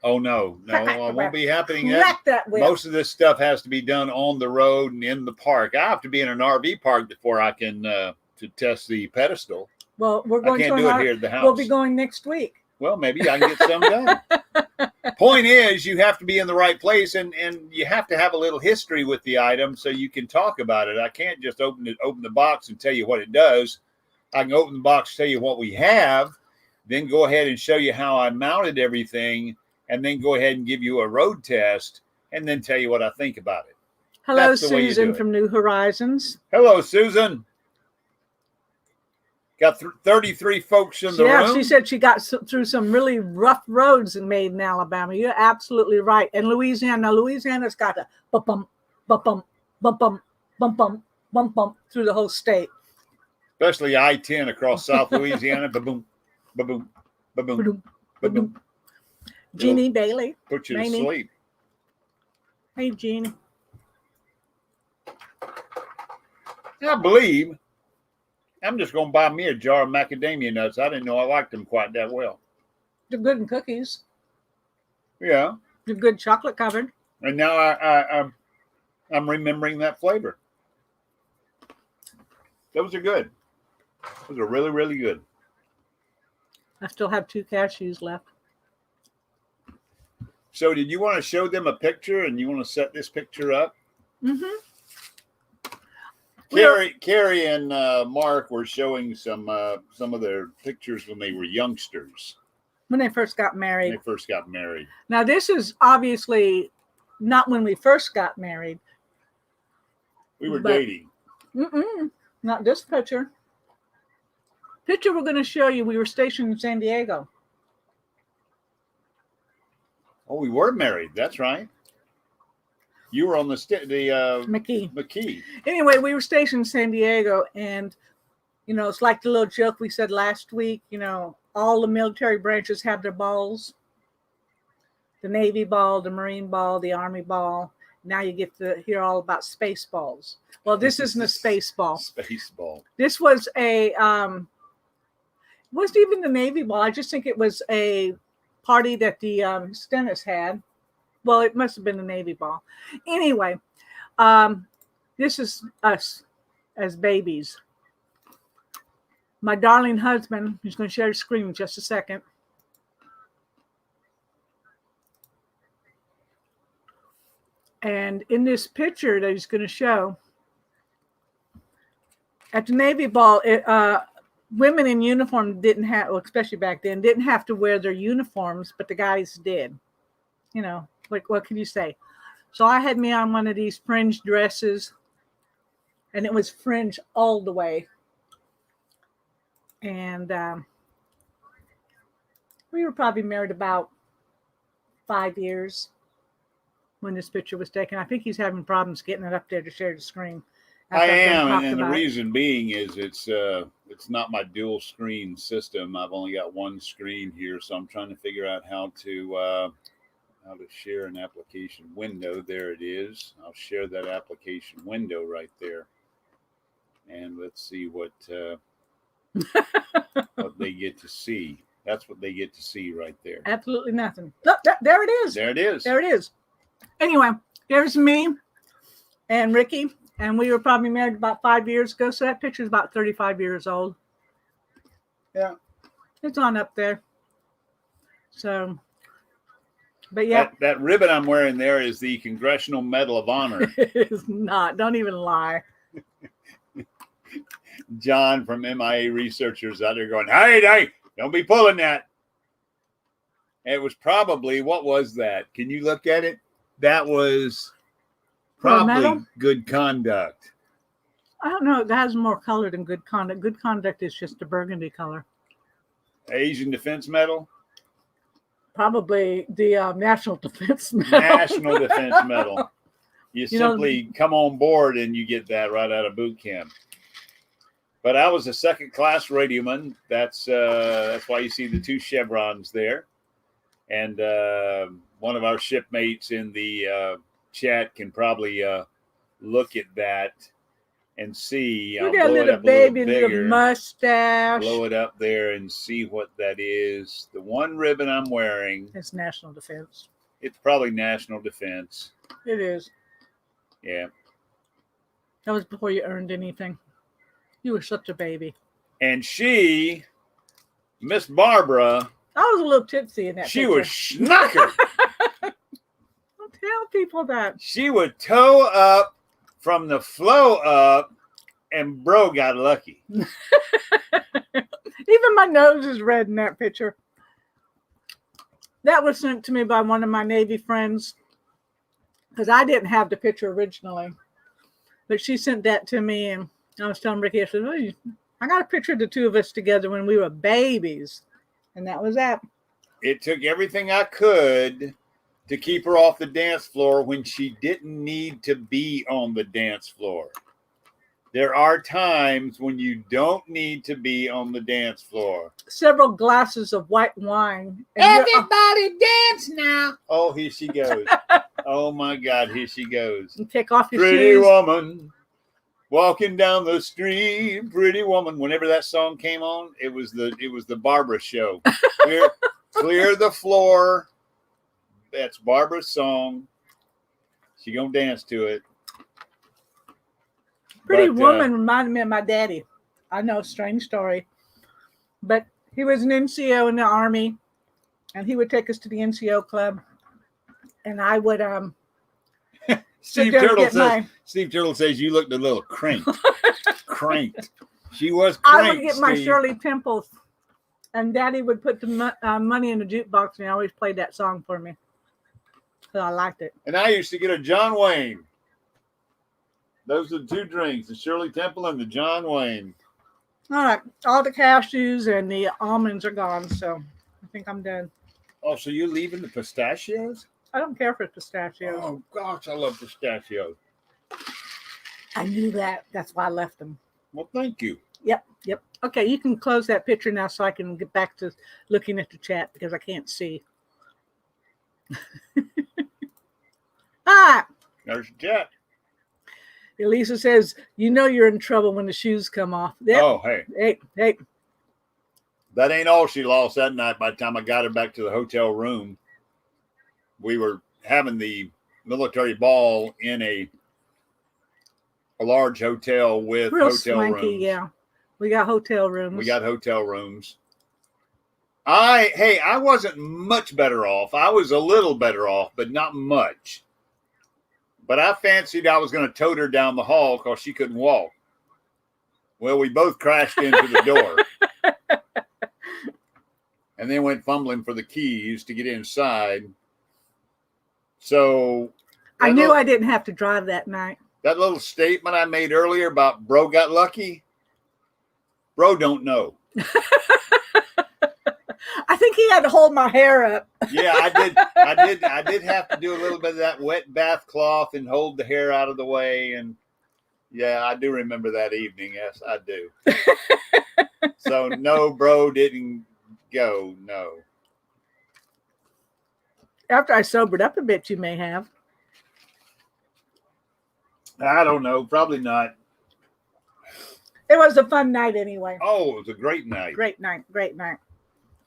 [SPEAKER 1] Oh, no, it won't be happening yet.
[SPEAKER 2] Crack that whip.
[SPEAKER 1] Most of this stuff has to be done on the road and in the park. I have to be in an RV park before I can to test the pedestal.
[SPEAKER 2] Well, we're going
[SPEAKER 1] I can't do it here at the house.
[SPEAKER 2] We'll be going next week.
[SPEAKER 1] Well, maybe I can get some done. Point is, you have to be in the right place, and you have to have a little history with the item so you can talk about it. I can't just open the box and tell you what it does. I can open the box, tell you what we have, then go ahead and show you how I mounted everything, and then go ahead and give you a road test, and then tell you what I think about it.
[SPEAKER 2] Hello,
[SPEAKER 1] That's the way you do
[SPEAKER 2] Susan
[SPEAKER 1] it.
[SPEAKER 2] from New Horizons.
[SPEAKER 1] Hello, Susan. Got 33 folks in the room.
[SPEAKER 2] Yeah, she said she got through some really rough roads in Maiden, Alabama. You're absolutely right. And Louisiana. Now, Louisiana's got a bump, bump, bump, bump, bump, bump, bump, bump, bump, bump through the whole state.
[SPEAKER 1] Especially I-10 across South Louisiana. Ba-boom, ba-boom, ba-boom, ba-boom.
[SPEAKER 2] Jeannie Bailey.
[SPEAKER 1] Put you to
[SPEAKER 2] Mamie.
[SPEAKER 1] sleep.
[SPEAKER 2] Hey, Jeannie.
[SPEAKER 1] I believe I'm just going to buy me a jar of macadamia nuts. I didn't know I liked them quite that well.
[SPEAKER 2] They're good in cookies.
[SPEAKER 1] Yeah.
[SPEAKER 2] They're good chocolate covered.
[SPEAKER 1] And now I'm remembering that flavor. Those are good. Those are really, really good.
[SPEAKER 2] I still have 2 cashews left.
[SPEAKER 1] So did you want to show them a picture and you want to set this picture up?
[SPEAKER 2] Mm-hmm.
[SPEAKER 1] Carrie and Mark were showing some of their pictures when they were youngsters.
[SPEAKER 2] When they first got married.
[SPEAKER 1] Now,
[SPEAKER 2] this is obviously not when we first got married.
[SPEAKER 1] We were dating.
[SPEAKER 2] Not this picture. Picture we're going to show you, we were stationed in San Diego.
[SPEAKER 1] Oh, we were married. That's right. You were on the McKee.
[SPEAKER 2] Anyway, we were stationed in San Diego, and it's like the little joke we said last week. All the military branches have their balls. The Navy ball, the Marine ball, the Army ball. Now you get to hear all about space balls. Well, this isn't a space ball.
[SPEAKER 1] Space ball.
[SPEAKER 2] This was a it wasn't even the Navy ball. I just think it was a party that the Stennis had. Well, it must have been the Navy ball. Anyway, this is us as babies. My darling husband, who's going to share the screen in just a second. And in this picture that he's going to show, at the Navy ball, women in uniform didn't have, well, especially back then, didn't have to wear their uniforms, but the guys did. What can you say? So I had me on one of these fringe dresses, and it was fringe all the way. And we were probably married about 5 years when this picture was taken. I think he's having problems getting it up there to share the screen.
[SPEAKER 1] I am, and the reason being is it's not my dual screen system. I've only got one screen here, so I'm trying to figure out how to share an application window. There it is. I'll share that application window right there, and let's see what they get to see. That's what they get to see right there.
[SPEAKER 2] Absolutely nothing. Look, there it is.
[SPEAKER 1] There it is.
[SPEAKER 2] There it is. Anyway, here's me and Ricky, and we were probably married about 5 years ago. So that picture is about 35 years old.
[SPEAKER 1] Yeah,
[SPEAKER 2] it's on up there. So. But yeah,
[SPEAKER 1] that ribbon I'm wearing there is the Congressional Medal of Honor.
[SPEAKER 2] It is not. Don't even lie.
[SPEAKER 1] John from MIA Researchers out there going, hey, don't be pulling that. It was probably, what was that? Can you look at it? That was probably good conduct.
[SPEAKER 2] I don't know. It has more color than good conduct. Good conduct is just a burgundy color.
[SPEAKER 1] Asian Defense Medal?
[SPEAKER 2] Probably the National Defense Medal.
[SPEAKER 1] National Defense Medal. You simply come on board and you get that right out of boot camp. But I was a second-class radioman. That's why you see the 2 chevrons there. And one of our shipmates in the chat can probably look at that and see.
[SPEAKER 2] Look
[SPEAKER 1] I'll
[SPEAKER 2] at
[SPEAKER 1] blow it
[SPEAKER 2] little
[SPEAKER 1] up a
[SPEAKER 2] baby,
[SPEAKER 1] little
[SPEAKER 2] little
[SPEAKER 1] bigger.
[SPEAKER 2] mustache.
[SPEAKER 1] Blow it up there and see what that is. The one ribbon I'm wearing.
[SPEAKER 2] It's National Defense.
[SPEAKER 1] It's probably National Defense.
[SPEAKER 2] It is.
[SPEAKER 1] Yeah.
[SPEAKER 2] That was before you earned anything. You were such a baby.
[SPEAKER 1] And she, Miss Barbara,
[SPEAKER 2] I was a little tipsy in that
[SPEAKER 1] she
[SPEAKER 2] picture.
[SPEAKER 1] was schnocker.
[SPEAKER 2] Don't tell people that.
[SPEAKER 1] She would toe up from the flow up, and bro got lucky.
[SPEAKER 2] Even my nose is red in that picture. That was sent to me by one of my Navy friends because I didn't have the picture originally. But she sent that to me, and I was telling Ricky, I said, oh, I got a picture of the two of us together when we were babies. And that was that.
[SPEAKER 1] It took everything I could to keep her off the dance floor when she didn't need to be on the dance floor. There are times when you don't need to be on the dance floor.
[SPEAKER 2] Several glasses of white wine.
[SPEAKER 1] Everybody dance now. Oh, here she goes. Oh my God, here she goes.
[SPEAKER 2] You take off your
[SPEAKER 1] Pretty
[SPEAKER 2] shoes.
[SPEAKER 1] woman walking down the street, pretty woman. Whenever that song came on, it was the Barbara show. Clear the floor. That's Barbara's song. She gonna dance to it.
[SPEAKER 2] Pretty woman reminded me of my daddy. I know, strange story. But he was an NCO in the Army, and he would take us to the NCO club. And I would
[SPEAKER 1] Steve Turtle says you looked a little cranked. Cranked. She was cranked.
[SPEAKER 2] I would get my
[SPEAKER 1] Steve.
[SPEAKER 2] Shirley Temples, and Daddy would put the money in the jukebox, and he always played that song for me. So I liked it.
[SPEAKER 1] And I used to get a John Wayne. Those are the two drinks, the Shirley Temple and the John Wayne.
[SPEAKER 2] All right. All the cashews and the almonds are gone, so I think I'm done.
[SPEAKER 1] Oh, so you're leaving the pistachios?
[SPEAKER 2] I don't care for pistachios.
[SPEAKER 1] Oh, gosh, I love pistachios.
[SPEAKER 2] I knew that. That's why I left them.
[SPEAKER 1] Well, thank you.
[SPEAKER 2] Yep. Okay, you can close that picture now so I can get back to looking at the chat because I can't see. Hi.
[SPEAKER 1] There's the chat.
[SPEAKER 2] Elisa says, you know you're in trouble when the shoes come off. Yep.
[SPEAKER 1] Oh, hey.
[SPEAKER 2] Hey.
[SPEAKER 1] That ain't all she lost that night. By the time I got her back to the hotel room, we were having the military ball in a large hotel with
[SPEAKER 2] Real
[SPEAKER 1] hotel
[SPEAKER 2] swanky,
[SPEAKER 1] rooms.
[SPEAKER 2] yeah. We got hotel rooms.
[SPEAKER 1] We got hotel rooms. I wasn't much better off. I was a little better off, but not much. But I fancied I was going to tote her down the hall because she couldn't walk. Well, we both crashed into the door. And then went fumbling for the keys to get inside. So
[SPEAKER 2] I knew I didn't have to drive that night.
[SPEAKER 1] That little statement I made earlier about bro got lucky, bro don't know.
[SPEAKER 2] I think he had to hold my hair up.
[SPEAKER 1] Yeah, I did have to do a little bit of that wet bath cloth and hold the hair out of the way. And yeah, I do remember that evening. Yes, I do. So no, bro didn't go. No.
[SPEAKER 2] After I sobered up a bit, you may have.
[SPEAKER 1] I don't know. Probably not.
[SPEAKER 2] It was a fun night anyway.
[SPEAKER 1] Oh, it was a great night.
[SPEAKER 2] Great night.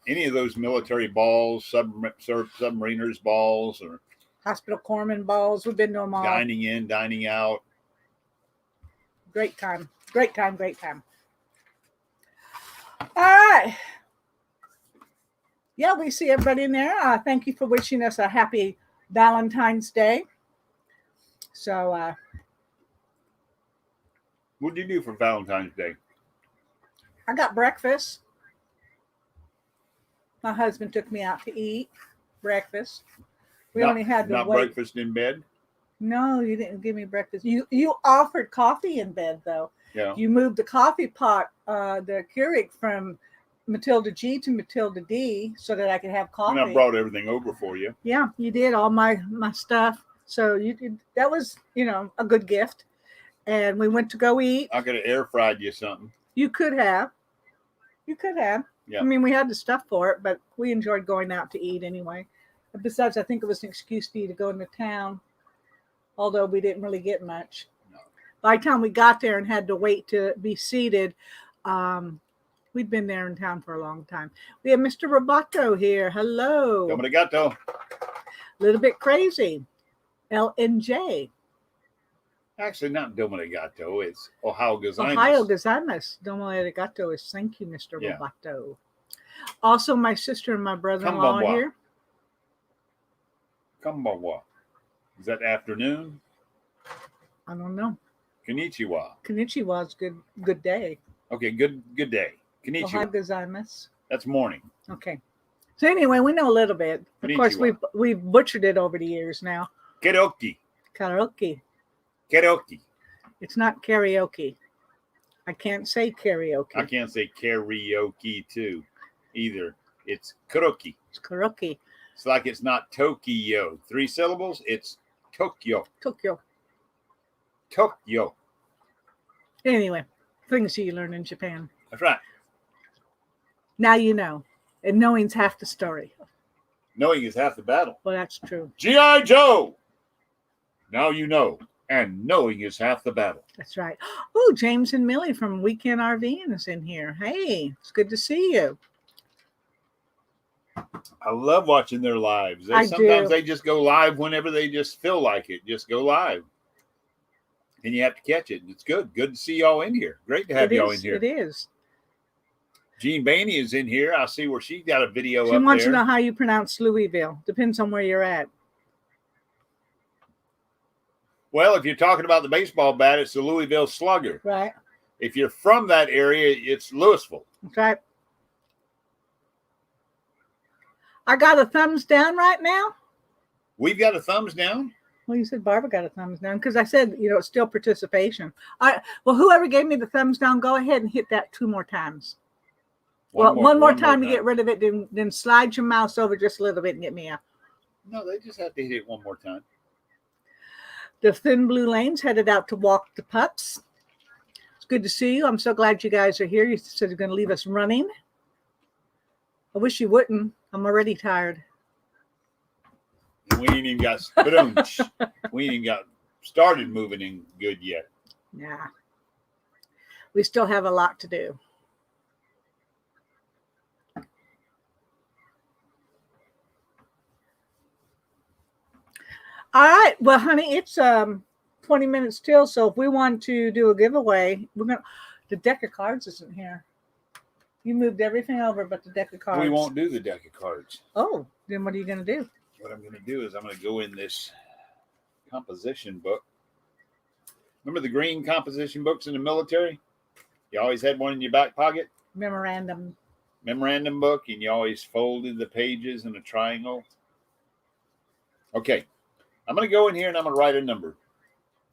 [SPEAKER 1] Any of those military balls, submariners balls, or
[SPEAKER 2] Hospital corpsman balls. We've been to them all.
[SPEAKER 1] dining in, dining out.
[SPEAKER 2] Great time. All right. Yeah, we see everybody in there. Thank you for wishing us a happy Valentine's Day. So,
[SPEAKER 1] What did you do for Valentine's Day?
[SPEAKER 2] I got breakfast. My husband took me out to eat breakfast. We only had to
[SPEAKER 1] not
[SPEAKER 2] wait.
[SPEAKER 1] Breakfast in bed.
[SPEAKER 2] No, you didn't give me breakfast. You offered coffee in bed though.
[SPEAKER 1] Yeah.
[SPEAKER 2] You moved the coffee pot, the Keurig from Matilda G to Matilda D so that I could have coffee.
[SPEAKER 1] And I brought everything over for you.
[SPEAKER 2] Yeah, you did all my stuff. So you did. That was a good gift. And we went to go eat.
[SPEAKER 1] I could have air fried you something.
[SPEAKER 2] You could have.
[SPEAKER 1] Yeah.
[SPEAKER 2] I mean, we had the stuff for it, but we enjoyed going out to eat anyway. Besides, I think it was an excuse for you to go into town, although we didn't really get much.
[SPEAKER 1] No.
[SPEAKER 2] by the time we got there and had to wait to be seated, we'd been there in town for a long time. We have Mr. Roboto here. Hello.
[SPEAKER 1] Domigato.
[SPEAKER 2] A little bit crazy. LNJ.
[SPEAKER 1] Actually, not Domigato. It's Ohio Gozaimasu.
[SPEAKER 2] Ohio gozaimasu. Domo arigato is thank you, Mr.
[SPEAKER 1] Yeah.
[SPEAKER 2] Roboto. Also, my sister and my brother-in-law
[SPEAKER 1] Konbanwa.
[SPEAKER 2] here.
[SPEAKER 1] Konbanwa. Is that afternoon?
[SPEAKER 2] I don't know.
[SPEAKER 1] Konnichiwa.
[SPEAKER 2] Konnichiwa is good day.
[SPEAKER 1] Okay, good day.
[SPEAKER 2] Ohio
[SPEAKER 1] Konnichiwa.
[SPEAKER 2] gozaimasu.
[SPEAKER 1] That's morning.
[SPEAKER 2] Okay. So anyway, we know a little bit. Of course,
[SPEAKER 1] Konnichiwa.
[SPEAKER 2] we've butchered it over the years now.
[SPEAKER 1] Karaoke.
[SPEAKER 2] Karaoke.
[SPEAKER 1] Karaoke.
[SPEAKER 2] It's not karaoke. I can't say karaoke.
[SPEAKER 1] I can't say karaoke too either. It's karaoke.
[SPEAKER 2] It's karaoke.
[SPEAKER 1] It's like it's not Tokyo. 3 syllables. It's Tokyo.
[SPEAKER 2] Tokyo.
[SPEAKER 1] Tokyo.
[SPEAKER 2] Anyway, things you learn in Japan.
[SPEAKER 1] That's right.
[SPEAKER 2] Now you know. And knowing's half the story.
[SPEAKER 1] Knowing is half the battle.
[SPEAKER 2] Well, that's true.
[SPEAKER 1] G.I. Joe. Now you know. And knowing is half the battle.
[SPEAKER 2] That's right. Oh, James and Millie from Weekend RVing is in here. Hey, it's good to see you.
[SPEAKER 1] I love watching their lives.
[SPEAKER 2] I
[SPEAKER 1] Sometimes
[SPEAKER 2] do.
[SPEAKER 1] they just go live whenever they just feel like it. Just go live. And you have to catch it. It's good. Good to see y'all in here. Great to have y'all in here.
[SPEAKER 2] It is.
[SPEAKER 1] Jean Bainey is in here. I see where she got a video
[SPEAKER 2] She
[SPEAKER 1] up
[SPEAKER 2] wants
[SPEAKER 1] there.
[SPEAKER 2] to know how you pronounce Louisville. Depends on where you're at.
[SPEAKER 1] Well, if you're talking about the baseball bat, it's the Louisville Slugger.
[SPEAKER 2] Right.
[SPEAKER 1] If you're from that area, it's Louisville.
[SPEAKER 2] That's right. I got a thumbs down right now.
[SPEAKER 1] We've got a thumbs down.
[SPEAKER 2] Well, you said Barbara got a thumbs down because I said, it's still participation. Well, whoever gave me the thumbs down, go ahead and hit that 2 more times. One more time to get rid of it, then slide your mouse over just a little bit and get me out.
[SPEAKER 1] No, they just have to hit it one more time.
[SPEAKER 2] The Thin Blue Lane's headed out to walk the pups. It's good to see you. I'm so glad you guys are here. You said you're going to leave us running. I wish you wouldn't. I'm already tired.
[SPEAKER 1] We ain't even got we ain't even got started moving in good yet.
[SPEAKER 2] Yeah. We still have a lot to do. All right. Well, honey, it's 20 minutes till. So if we want to do a giveaway, the deck of cards isn't here. You moved everything over but the deck of cards.
[SPEAKER 1] We won't do the deck of cards.
[SPEAKER 2] Oh, then what are you going to do?
[SPEAKER 1] What I'm going to do is I'm going to go in this composition book. Remember the green composition books in the military? You always had one in your back pocket?
[SPEAKER 2] Memorandum
[SPEAKER 1] book, and you always folded the pages in a triangle. Okay. I'm going to go in here and I'm going to write a number.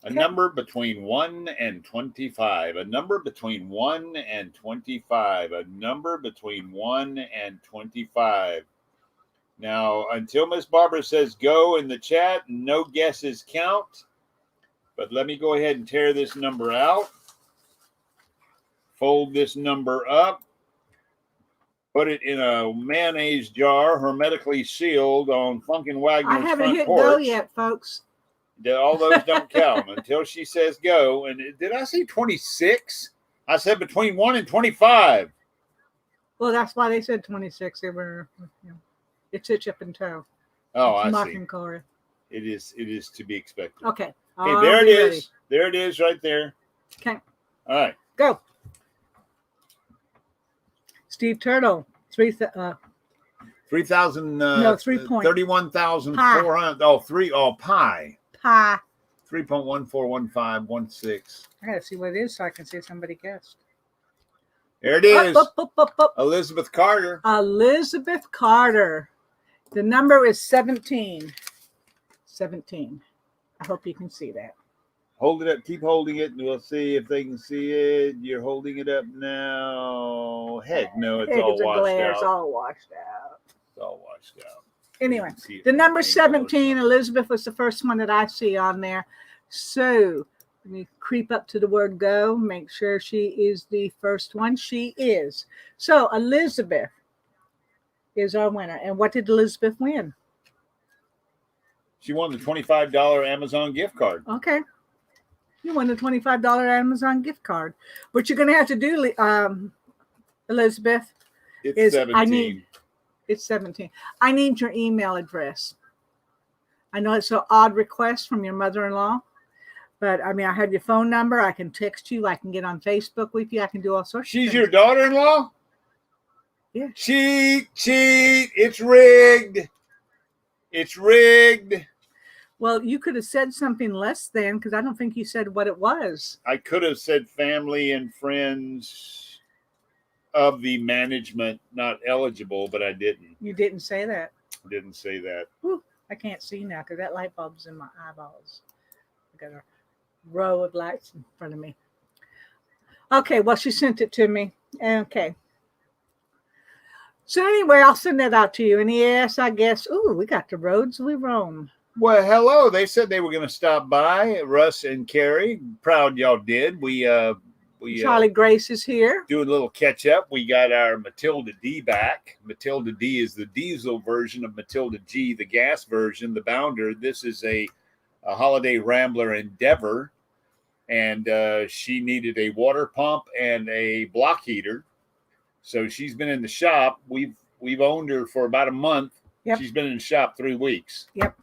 [SPEAKER 1] A number between 1 and 25. A number between 1 and 25. A number between 1 and 25. Now, until Miss Barbara says go in the chat, no guesses count. But let me go ahead and tear this number out. Fold this number up. Put it in a mayonnaise jar, hermetically sealed on Funkin' Wagner's
[SPEAKER 2] I haven't
[SPEAKER 1] front
[SPEAKER 2] hit
[SPEAKER 1] porch.
[SPEAKER 2] go yet, folks.
[SPEAKER 1] All those don't count until she says go. And did I say 26? I said between 1 and 25.
[SPEAKER 2] Well, that's why they said 26. They were, it's itch up and toe.
[SPEAKER 1] Oh,
[SPEAKER 2] It's
[SPEAKER 1] I
[SPEAKER 2] mocking
[SPEAKER 1] see.
[SPEAKER 2] Corey.
[SPEAKER 1] It is to be expected.
[SPEAKER 2] Okay.
[SPEAKER 1] Okay, there it is. There it is right there.
[SPEAKER 2] Okay.
[SPEAKER 1] All right.
[SPEAKER 2] Go. Steve Turtle.
[SPEAKER 1] 3,000.
[SPEAKER 2] No, 3 point.
[SPEAKER 1] 31,400. Oh, pi.
[SPEAKER 2] Pi.
[SPEAKER 1] 3.141516.
[SPEAKER 2] I gotta see what it is so I can see if somebody guessed.
[SPEAKER 1] There it is.
[SPEAKER 2] Up.
[SPEAKER 1] Elizabeth Carter.
[SPEAKER 2] Elizabeth Carter. The number is 17. 17. I hope you can see that.
[SPEAKER 1] Hold it up. Keep holding it, and we'll see if they can see it. You're holding it up now. Heck no, it's all washed out.
[SPEAKER 2] It's all washed out.
[SPEAKER 1] It's all washed out.
[SPEAKER 2] Anyway, the number 17, Elizabeth was the first one that I see on there. So let me creep up to the word go. Make sure she is the first one. She is. So Elizabeth is our winner. And what did Elizabeth win?
[SPEAKER 1] She won the $25 Amazon gift card.
[SPEAKER 2] Okay. You won a $25 Amazon gift card. What you're going to have to do, Elizabeth,
[SPEAKER 1] It's
[SPEAKER 2] is
[SPEAKER 1] 17.
[SPEAKER 2] It's 17. I need your email address. I know it's an odd request from your mother-in-law, but I mean, I have your phone number. I can text you. I can get on Facebook with you. I can do all sorts of things.
[SPEAKER 1] She's your daughter-in-law?
[SPEAKER 2] Yeah.
[SPEAKER 1] Cheat. It's rigged. It's rigged.
[SPEAKER 2] Well, you could have said something less than, because I don't think you said what it was.
[SPEAKER 1] I could have said family and friends of the management not eligible, but I didn't.
[SPEAKER 2] You didn't say that.
[SPEAKER 1] Didn't say that.
[SPEAKER 2] Whew, I can't see now because that light bulb's in my eyeballs. I got a row of lights in front of me. Okay, well, she sent it to me. Okay. So anyway, I'll send that out to you. And yes, I guess, we got the roads we roam.
[SPEAKER 1] Well, hello. They said they were going to stop by, Russ and Carrie. Proud y'all did. We
[SPEAKER 2] Charlie Grace is here.
[SPEAKER 1] Doing a little catch up. We got our Matilda D back. Matilda D is the diesel version of Matilda G, the gas version, the Bounder. This is a Holiday Rambler Endeavor, and she needed a water pump and a block heater. So she's been in the shop. We've owned her for about a month.
[SPEAKER 2] Yep.
[SPEAKER 1] She's been in the shop 3 weeks.
[SPEAKER 2] Yep.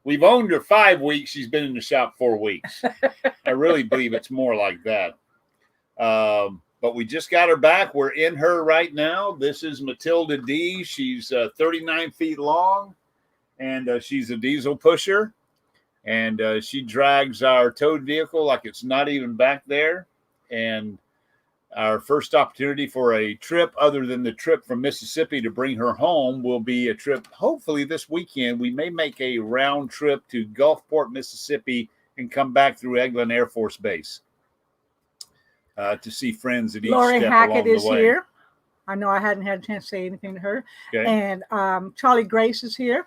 [SPEAKER 1] We've owned her 5 weeks. She's been in the shop 4 weeks. I really believe it's more like that. But we just got her back. We're in her right now. This is Matilda D. She's 39 feet long, and she's a diesel pusher. And she drags our towed vehicle like it's not even back there. And our first opportunity for a trip, other than the trip from Mississippi to bring her home, will be a trip hopefully this weekend. We may make a round trip to Gulfport, Mississippi, and come back through Eglin Air Force Base to see friends at each
[SPEAKER 2] Lori
[SPEAKER 1] step
[SPEAKER 2] Hackett
[SPEAKER 1] along
[SPEAKER 2] is
[SPEAKER 1] the way.
[SPEAKER 2] here. I know I hadn't had a chance to say anything to her.
[SPEAKER 1] Okay.
[SPEAKER 2] And Charlie Grace is here.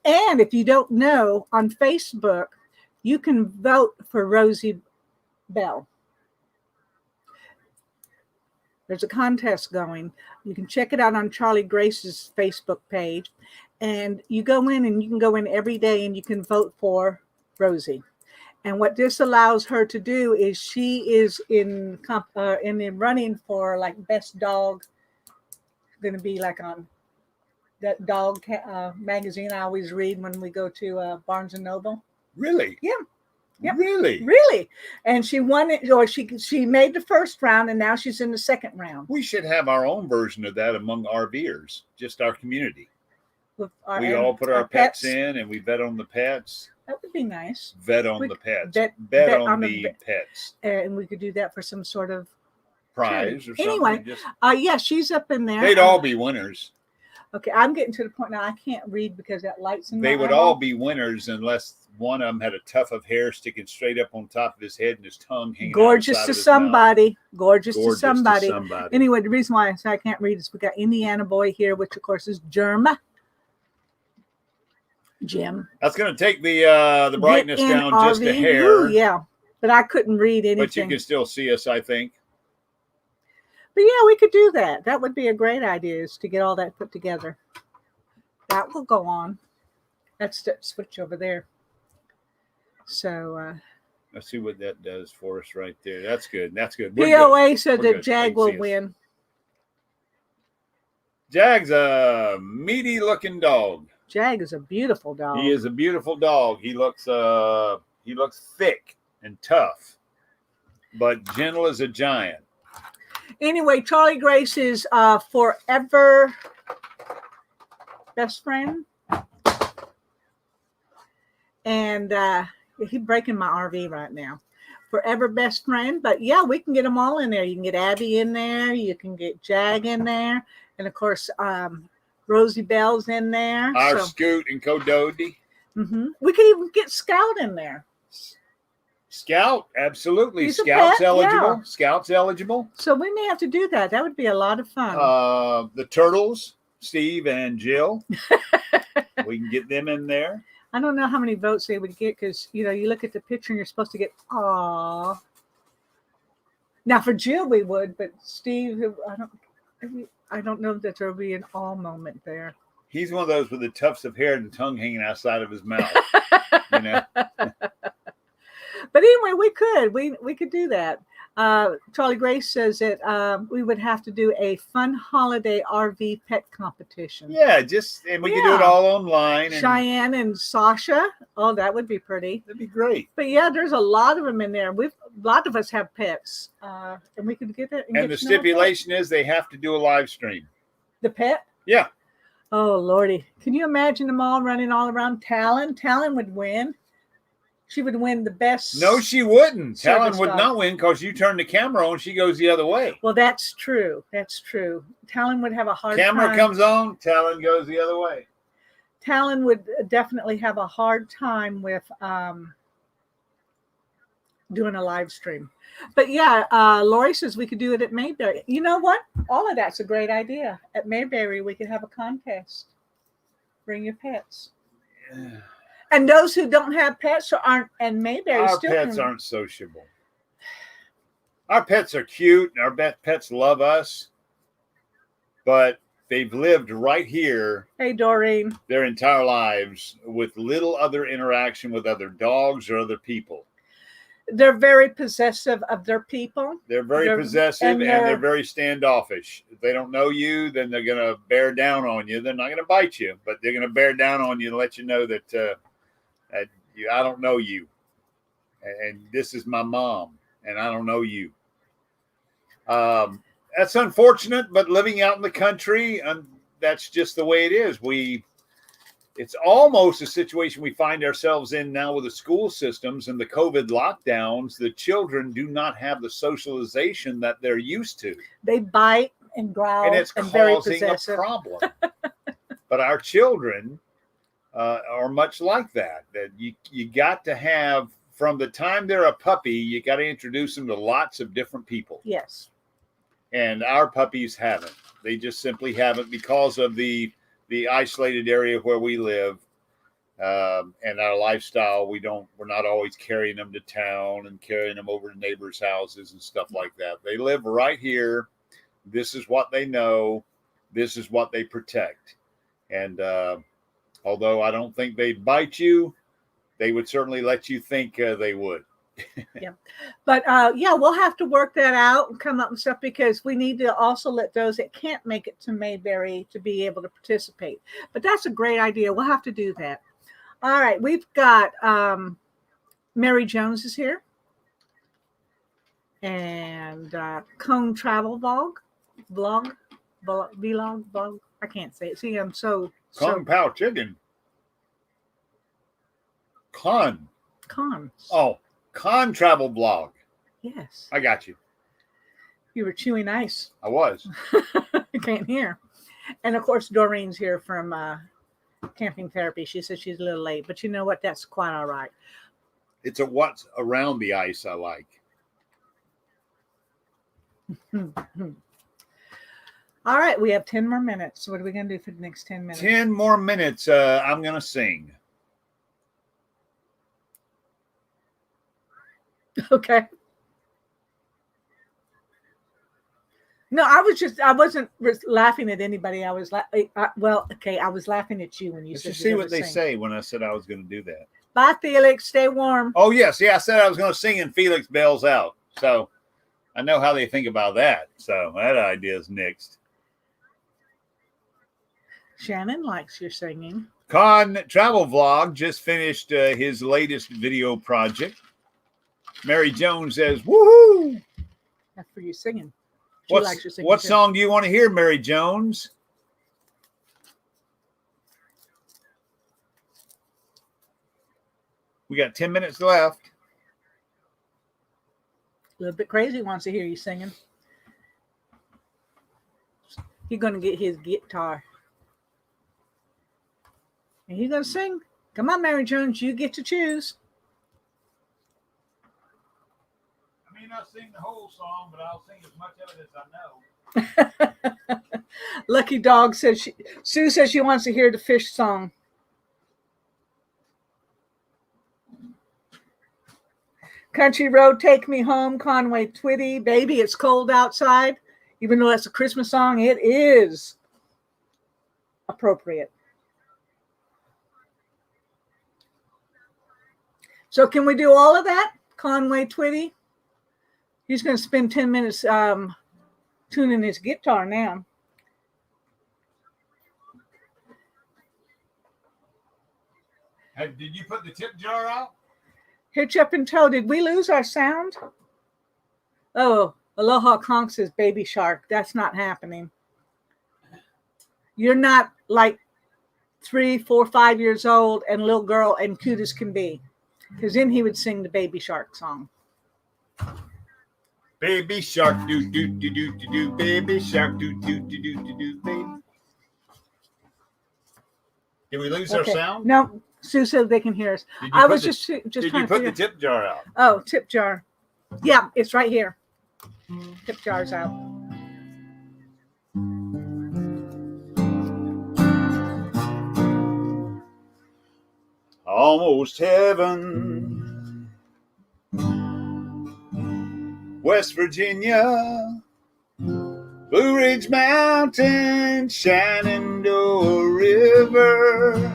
[SPEAKER 2] And if you don't know, on Facebook, you can vote for Rosie Bell. There's a contest going. You can check it out on Charlie Grace's Facebook page. And you go in, and you can go in every day and you can vote for Rosie. And what this allows her to do is she is in the running for like best dog. Going to be like on that dog magazine I always read when we go to Barnes and Noble.
[SPEAKER 1] Really?
[SPEAKER 2] Yeah. Yep.
[SPEAKER 1] Really?
[SPEAKER 2] And she won it, or she made the first round, and now she's in the second round.
[SPEAKER 1] We should have our own version of that among RVers, just our community.
[SPEAKER 2] We
[SPEAKER 1] all put our pets in, and we vet on the pets.
[SPEAKER 2] That would be nice.
[SPEAKER 1] Vet on the pets.
[SPEAKER 2] Bet
[SPEAKER 1] on the pets.
[SPEAKER 2] And we could do that for some sort of
[SPEAKER 1] prize or something.
[SPEAKER 2] Anyway, yeah, she's up in there.
[SPEAKER 1] They'd all be winners.
[SPEAKER 2] Okay, I'm getting to the point now I can't read because that light's in my
[SPEAKER 1] They would
[SPEAKER 2] eyeball.
[SPEAKER 1] all be winners unless one of them had a tuft of hair sticking straight up on top of his head and his tongue hanging
[SPEAKER 2] gorgeous
[SPEAKER 1] out
[SPEAKER 2] to
[SPEAKER 1] of his
[SPEAKER 2] somebody.
[SPEAKER 1] mouth.
[SPEAKER 2] Gorgeous to somebody.
[SPEAKER 1] somebody.
[SPEAKER 2] Anyway, the reason why I say I can't read is we got Indiana Boy here, which of course is Jim.
[SPEAKER 1] That's going to take the brightness down just a hair.
[SPEAKER 2] Ooh, yeah, but I couldn't read anything.
[SPEAKER 1] But you can still see us, I think.
[SPEAKER 2] But yeah, we could do that. That would be a great idea, is to get all that put together. That will go on. That's the switch over there. So
[SPEAKER 1] let's see what that does for us right there. That's good. That's good.
[SPEAKER 2] POA said that Jag will win.
[SPEAKER 1] Jag's a meaty looking dog.
[SPEAKER 2] Jag is a beautiful dog.
[SPEAKER 1] He is a beautiful dog. He looks thick and tough, but gentle as a giant.
[SPEAKER 2] Anyway, Charlie Grace is forever best friend. And he's breaking my RV right now. Forever best friend. But yeah, we can get them all in there. You can get Abby in there. You can get Jag in there. And of course, Rosie Bell's in there.
[SPEAKER 1] Our Scoot and Codody.
[SPEAKER 2] Mm-hmm. We could even get Scout in there.
[SPEAKER 1] Scout, absolutely.
[SPEAKER 2] He's
[SPEAKER 1] Scout's eligible.
[SPEAKER 2] Yeah.
[SPEAKER 1] Scout's eligible.
[SPEAKER 2] So we may have to do that. That would be a lot of fun.
[SPEAKER 1] The Turtles, Steve and Jill. We can get them in there.
[SPEAKER 2] I don't know how many votes they would get because, you look at the picture and you're supposed to get, aw. Now, for Jill, we would, but Steve, I don't know that there'll be an aw moment there.
[SPEAKER 1] He's one of those with the tufts of hair and tongue hanging outside of his mouth.
[SPEAKER 2] But But anyway, we could do that. Charlie Grace says that we would have to do a fun holiday RV pet competition.
[SPEAKER 1] Yeah, and we can do it all online.
[SPEAKER 2] Cheyenne and Sasha. Oh, that would be pretty.
[SPEAKER 1] That'd be great.
[SPEAKER 2] But yeah, there's a lot of them in there. A lot of us have pets, and we could get that.
[SPEAKER 1] And the stipulation is they have to do a live stream.
[SPEAKER 2] The pet?
[SPEAKER 1] Yeah.
[SPEAKER 2] Oh Lordy, can you imagine them all running all around? Talon would win. She would win the best.
[SPEAKER 1] No, she wouldn't. Talon would not win because you turn the camera on, she goes the other way.
[SPEAKER 2] Well, that's true. That's true. Talon would have a hard time.
[SPEAKER 1] Camera comes on, Talon goes the other way.
[SPEAKER 2] Talon would definitely have a hard time with doing a live stream. But yeah, Lori says we could do it at Mayberry. You know what? All of that's a great idea. At Mayberry, we could have a contest. Bring your pets. Yeah. And those who don't have pets or aren't, and Mayberry
[SPEAKER 1] our pets aren't sociable. Our pets are cute. Our pets love us, but they've lived right here.
[SPEAKER 2] Hey, Doreen.
[SPEAKER 1] Their entire lives with little other interaction with other dogs or other people.
[SPEAKER 2] They're very possessive of their people.
[SPEAKER 1] They're very possessive and they're very standoffish. If they don't know you, then they're going to bear down on you. They're not going to bite you, but they're going to bear down on you and let you know that I don't know you. And this is my mom, and I don't know you. That's unfortunate, but living out in the country, that's just the way it is. It's almost a situation we find ourselves in now with the school systems and the COVID lockdowns. The children do not have the socialization that they're used to.
[SPEAKER 2] They bite and growl,
[SPEAKER 1] and it's causing a problem. But our children are much like that. That you got to have, from the time they're a puppy, you got to introduce them to lots of different people.
[SPEAKER 2] Yes. And
[SPEAKER 1] our puppies haven't. They just simply haven't because of the isolated area where we live, and our lifestyle. We're not always carrying them to town and carrying them over to neighbors' houses and stuff like that. They live right here. This is what they know. This is what they protect. And although I don't think they'd bite you, they would certainly let you think they would.
[SPEAKER 2] Yeah. But we'll have to work that out and come up with stuff, because we need to also let those that can't make it to Mayberry to be able to participate. But that's a great idea. We'll have to do that. All right. We've got Mary Jones is here. And Cone Travel Vlog. I can't say it. See, I'm so...
[SPEAKER 1] Kung Pao Chicken. Con. Oh. Con Travel Blog.
[SPEAKER 2] Yes.
[SPEAKER 1] I got you.
[SPEAKER 2] You were chewing ice.
[SPEAKER 1] I was.
[SPEAKER 2] I can't hear. And of course, Doreen's here from Camping Therapy. She says she's a little late, but you know what? That's quite all right.
[SPEAKER 1] It's what's around the ice I like.
[SPEAKER 2] All right. We have 10 more minutes. So what are we going to do for the next 10 minutes?
[SPEAKER 1] 10 more minutes. I'm going to sing.
[SPEAKER 2] Okay. No, I wasn't laughing at anybody. I was I was laughing at you when you said.
[SPEAKER 1] Did you see what they say when I said I was going to do that?
[SPEAKER 2] Bye, Felix. Stay warm.
[SPEAKER 1] Oh, yes. Yeah, I said I was going to sing and Felix bails out. So I know how they think about that. So that idea is nixed.
[SPEAKER 2] Shannon likes your singing.
[SPEAKER 1] Con Travel Vlog just finished his latest video project. Mary Jones says, woohoo!
[SPEAKER 2] That's for you singing.
[SPEAKER 1] What song do you want to hear, Mary Jones? We got 10 minutes left.
[SPEAKER 2] A little bit crazy wants to hear you singing. He's going to get his guitar. And he's going to sing. Come on, Mary Jones, you get to choose.
[SPEAKER 1] I may not sing the whole song, but I'll sing as much of it as I know.
[SPEAKER 2] Lucky Dog says Sue says she wants to hear the fish song. Country Road, Take Me Home, Conway Twitty. Baby, it's cold outside. Even though that's a Christmas song, it is appropriate. So can we do all of that? Conway Twitty. He's going to spend 10 minutes tuning his guitar now.
[SPEAKER 1] Did you put the tip jar out?
[SPEAKER 2] Hitch Up and Toe, did we lose our sound? Oh, Aloha Conk says Baby Shark. That's not happening. You're not like 3, 4, 5 years old and little girl and cute as can be. Because then he would sing the Baby Shark song.
[SPEAKER 1] Baby shark, do do do do do do. Baby shark, do do do do do do. Baby. Did we lose our sound?
[SPEAKER 2] No, Sue said they can hear us. I was just trying
[SPEAKER 1] Did you
[SPEAKER 2] to
[SPEAKER 1] put the tip jar out?
[SPEAKER 2] Oh, tip jar. Yeah, it's right here. Tip jar's out.
[SPEAKER 1] Almost heaven. West Virginia, Blue Ridge Mountain, Shenandoah River.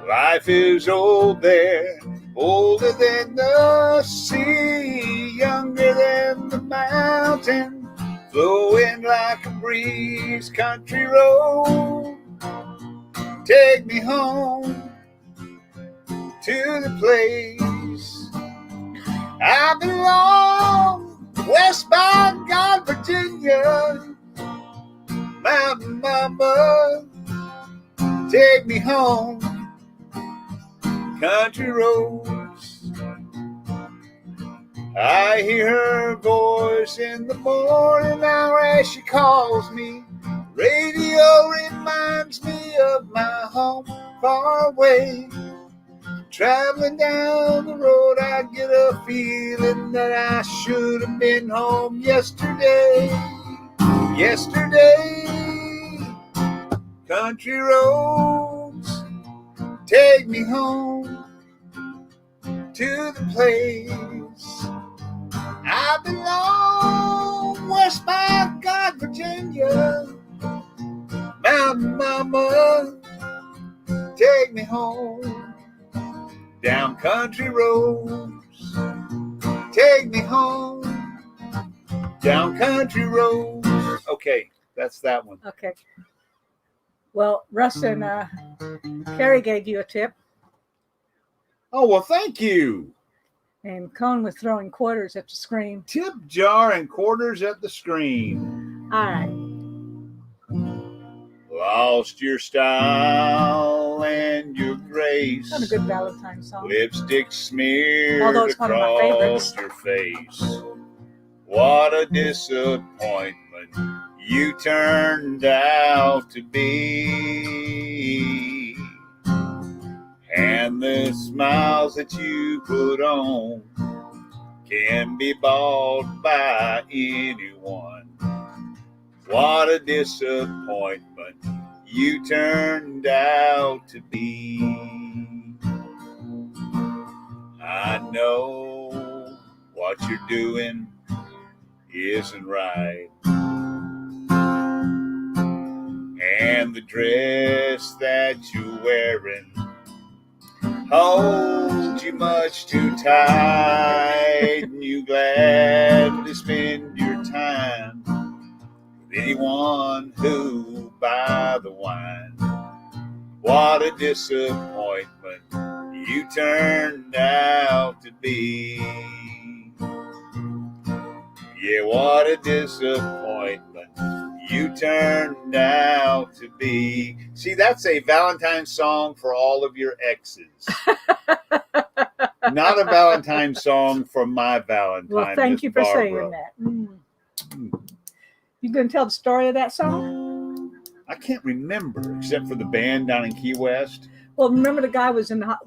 [SPEAKER 1] Life is old there, older than the sea, younger than the mountain, flowing like a breeze. Country road, take me home to the place I belong, west by God, Virginia. Mountain mama, take me home. Country roads, I hear her voice in the morning hour as she calls me. Radio reminds me of my home far away. Traveling down the road, I get a feeling that I should have been home yesterday. Yesterday, country roads, take me home to the place I belong, west by God, Virginia. Mountain mama, take me home. Down country roads, take me home. Down country roads. Okay, that's that one.
[SPEAKER 2] Okay. Well, Russ and Carrie gave you a tip.
[SPEAKER 1] Oh, well, thank you.
[SPEAKER 2] And Cone was throwing quarters at the screen.
[SPEAKER 1] Tip jar and quarters at the screen.
[SPEAKER 2] All right.
[SPEAKER 1] Lost your style and your grace.
[SPEAKER 2] Not a good Valentine's song.
[SPEAKER 1] Lipstick smeared
[SPEAKER 2] Although it's one of my favorites.
[SPEAKER 1] across your face. What a disappointment you turned out to be. And the smiles that you put on can be bought by anyone. What a disappointment you turned out to be. I know what you're doing isn't right. And the dress that you're wearing holds you much too tight. And you gladly spend your time with anyone who buy the wine. What a disappointment you turned out to be. Yeah, what a disappointment you turned out to be. See, that's a Valentine's song for all of your exes. Not a Valentine's song for my Valentine.
[SPEAKER 2] Well, thank
[SPEAKER 1] Miss
[SPEAKER 2] you for
[SPEAKER 1] Barbara.
[SPEAKER 2] saying that. You going to tell the story of that song?
[SPEAKER 1] I can't remember, except for the band down in Key West.
[SPEAKER 2] Well, remember the guy was in the...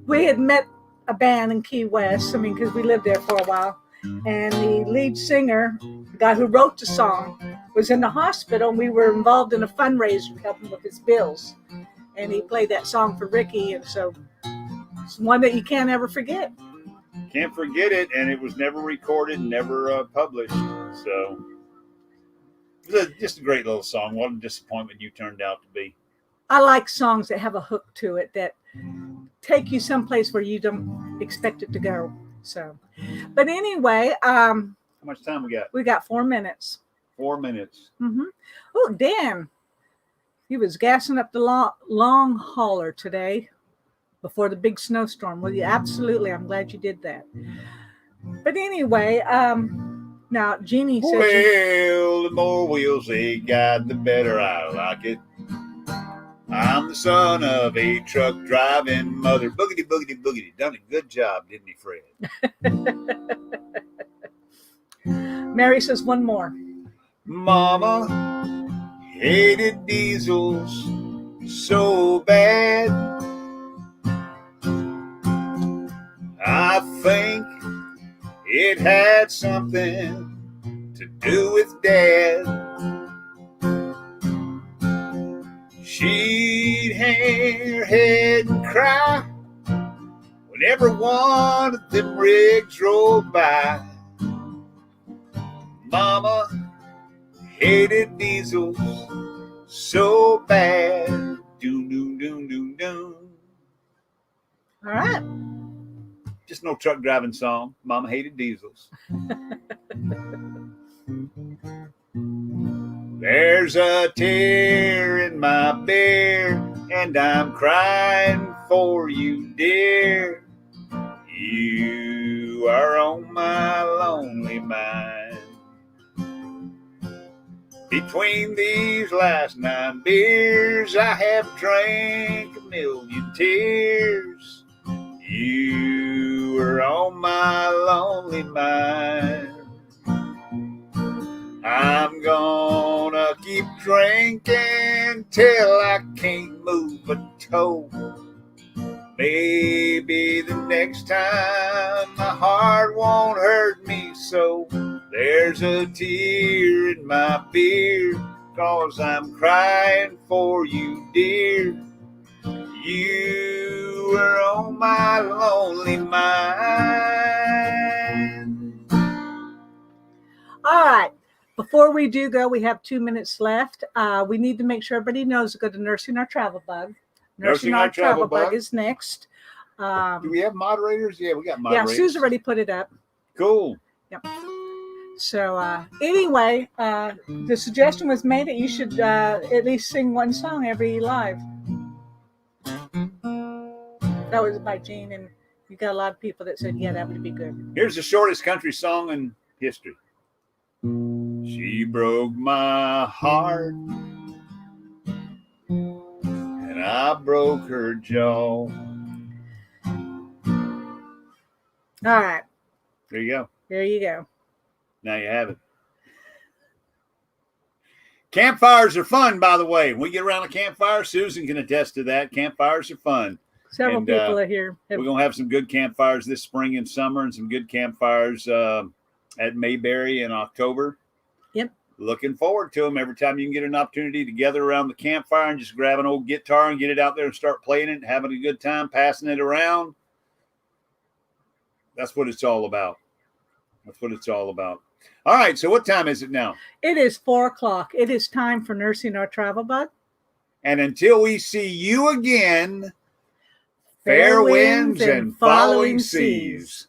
[SPEAKER 2] We had met a band in Key West, because we lived there for a while. And the lead singer, the guy who wrote the song, was in the hospital, and we were involved in a fundraiser to help him with his bills. And he played that song for Ricky, and so it's one that you can't ever forget.
[SPEAKER 1] Can't forget it, and it was never recorded, never published. So it was just a great little song. What a disappointment you turned out to be.
[SPEAKER 2] I like songs that have a hook to it, that take you someplace where you expect it to go. So, but anyway,
[SPEAKER 1] How much time we got?
[SPEAKER 2] we got 4 minutes.
[SPEAKER 1] 4 minutes.
[SPEAKER 2] Oh, Dan, he was gassing up the long hauler today before the big snowstorm. Well, yeah, absolutely. I'm glad you did that. But anyway, now Jeannie says,
[SPEAKER 1] Well, the more wheels they got, the better I like it. I'm the son of a truck driving mother. Boogity, boogity, boogity. Done a good job, didn't he, Fred?
[SPEAKER 2] Mary says one more.
[SPEAKER 1] Mama hated diesels so bad. I think it had something to do with Dad. She'd hang her head and cry whenever one of them rigs rolled by. Mama hated diesels so bad. Doom, doom, doom, doom, doom.
[SPEAKER 2] All right.
[SPEAKER 1] Just no truck driving song. Mama hated diesels. There's a tear in my beer, and I'm crying for you, dear. You are on my lonely mind. Between these last 9 beers, I have drank a million tears. You are on my lonely mind. I'm gonna keep drinking till I can't move a toe. Maybe the next time my heart won't hurt me so. There's a tear in my beer, 'cause I'm crying for you, dear. You are on my lonely mind.
[SPEAKER 2] All right. Before we do go, we have 2 minutes left. We need to make sure everybody knows to go to Nursing Our Travel Bug. Nursing Our Travel Bug is next.
[SPEAKER 1] Do we have moderators? Yeah, we got moderators.
[SPEAKER 2] Yeah, Sue's already put it up.
[SPEAKER 1] Cool.
[SPEAKER 2] Yep. So anyway, the suggestion was made that you should at least sing one song every live. That was by Jean, and you got a lot of people that said, yeah, that would be good.
[SPEAKER 1] Here's the shortest country song in history. She broke my heart, and I broke her jaw.
[SPEAKER 2] All right.
[SPEAKER 1] There you go.
[SPEAKER 2] There you go.
[SPEAKER 1] Now you have it. Campfires are fun, by the way. When we get around a campfire, Susan can attest to that. Campfires are fun.
[SPEAKER 2] Several people are here.
[SPEAKER 1] We're going to have some good campfires this spring and summer, and some good campfires at Mayberry in October.
[SPEAKER 2] Yep.
[SPEAKER 1] Looking forward to them. Every time you can get an opportunity to gather around the campfire and just grab an old guitar and get it out there and start playing it, having a good time, passing it around. That's what it's all about. That's what it's all about. All right. So what time is it now?
[SPEAKER 2] It is 4:00. It is time for Nursing Our Travel Bug.
[SPEAKER 1] And until we see you again, fair winds and following seas.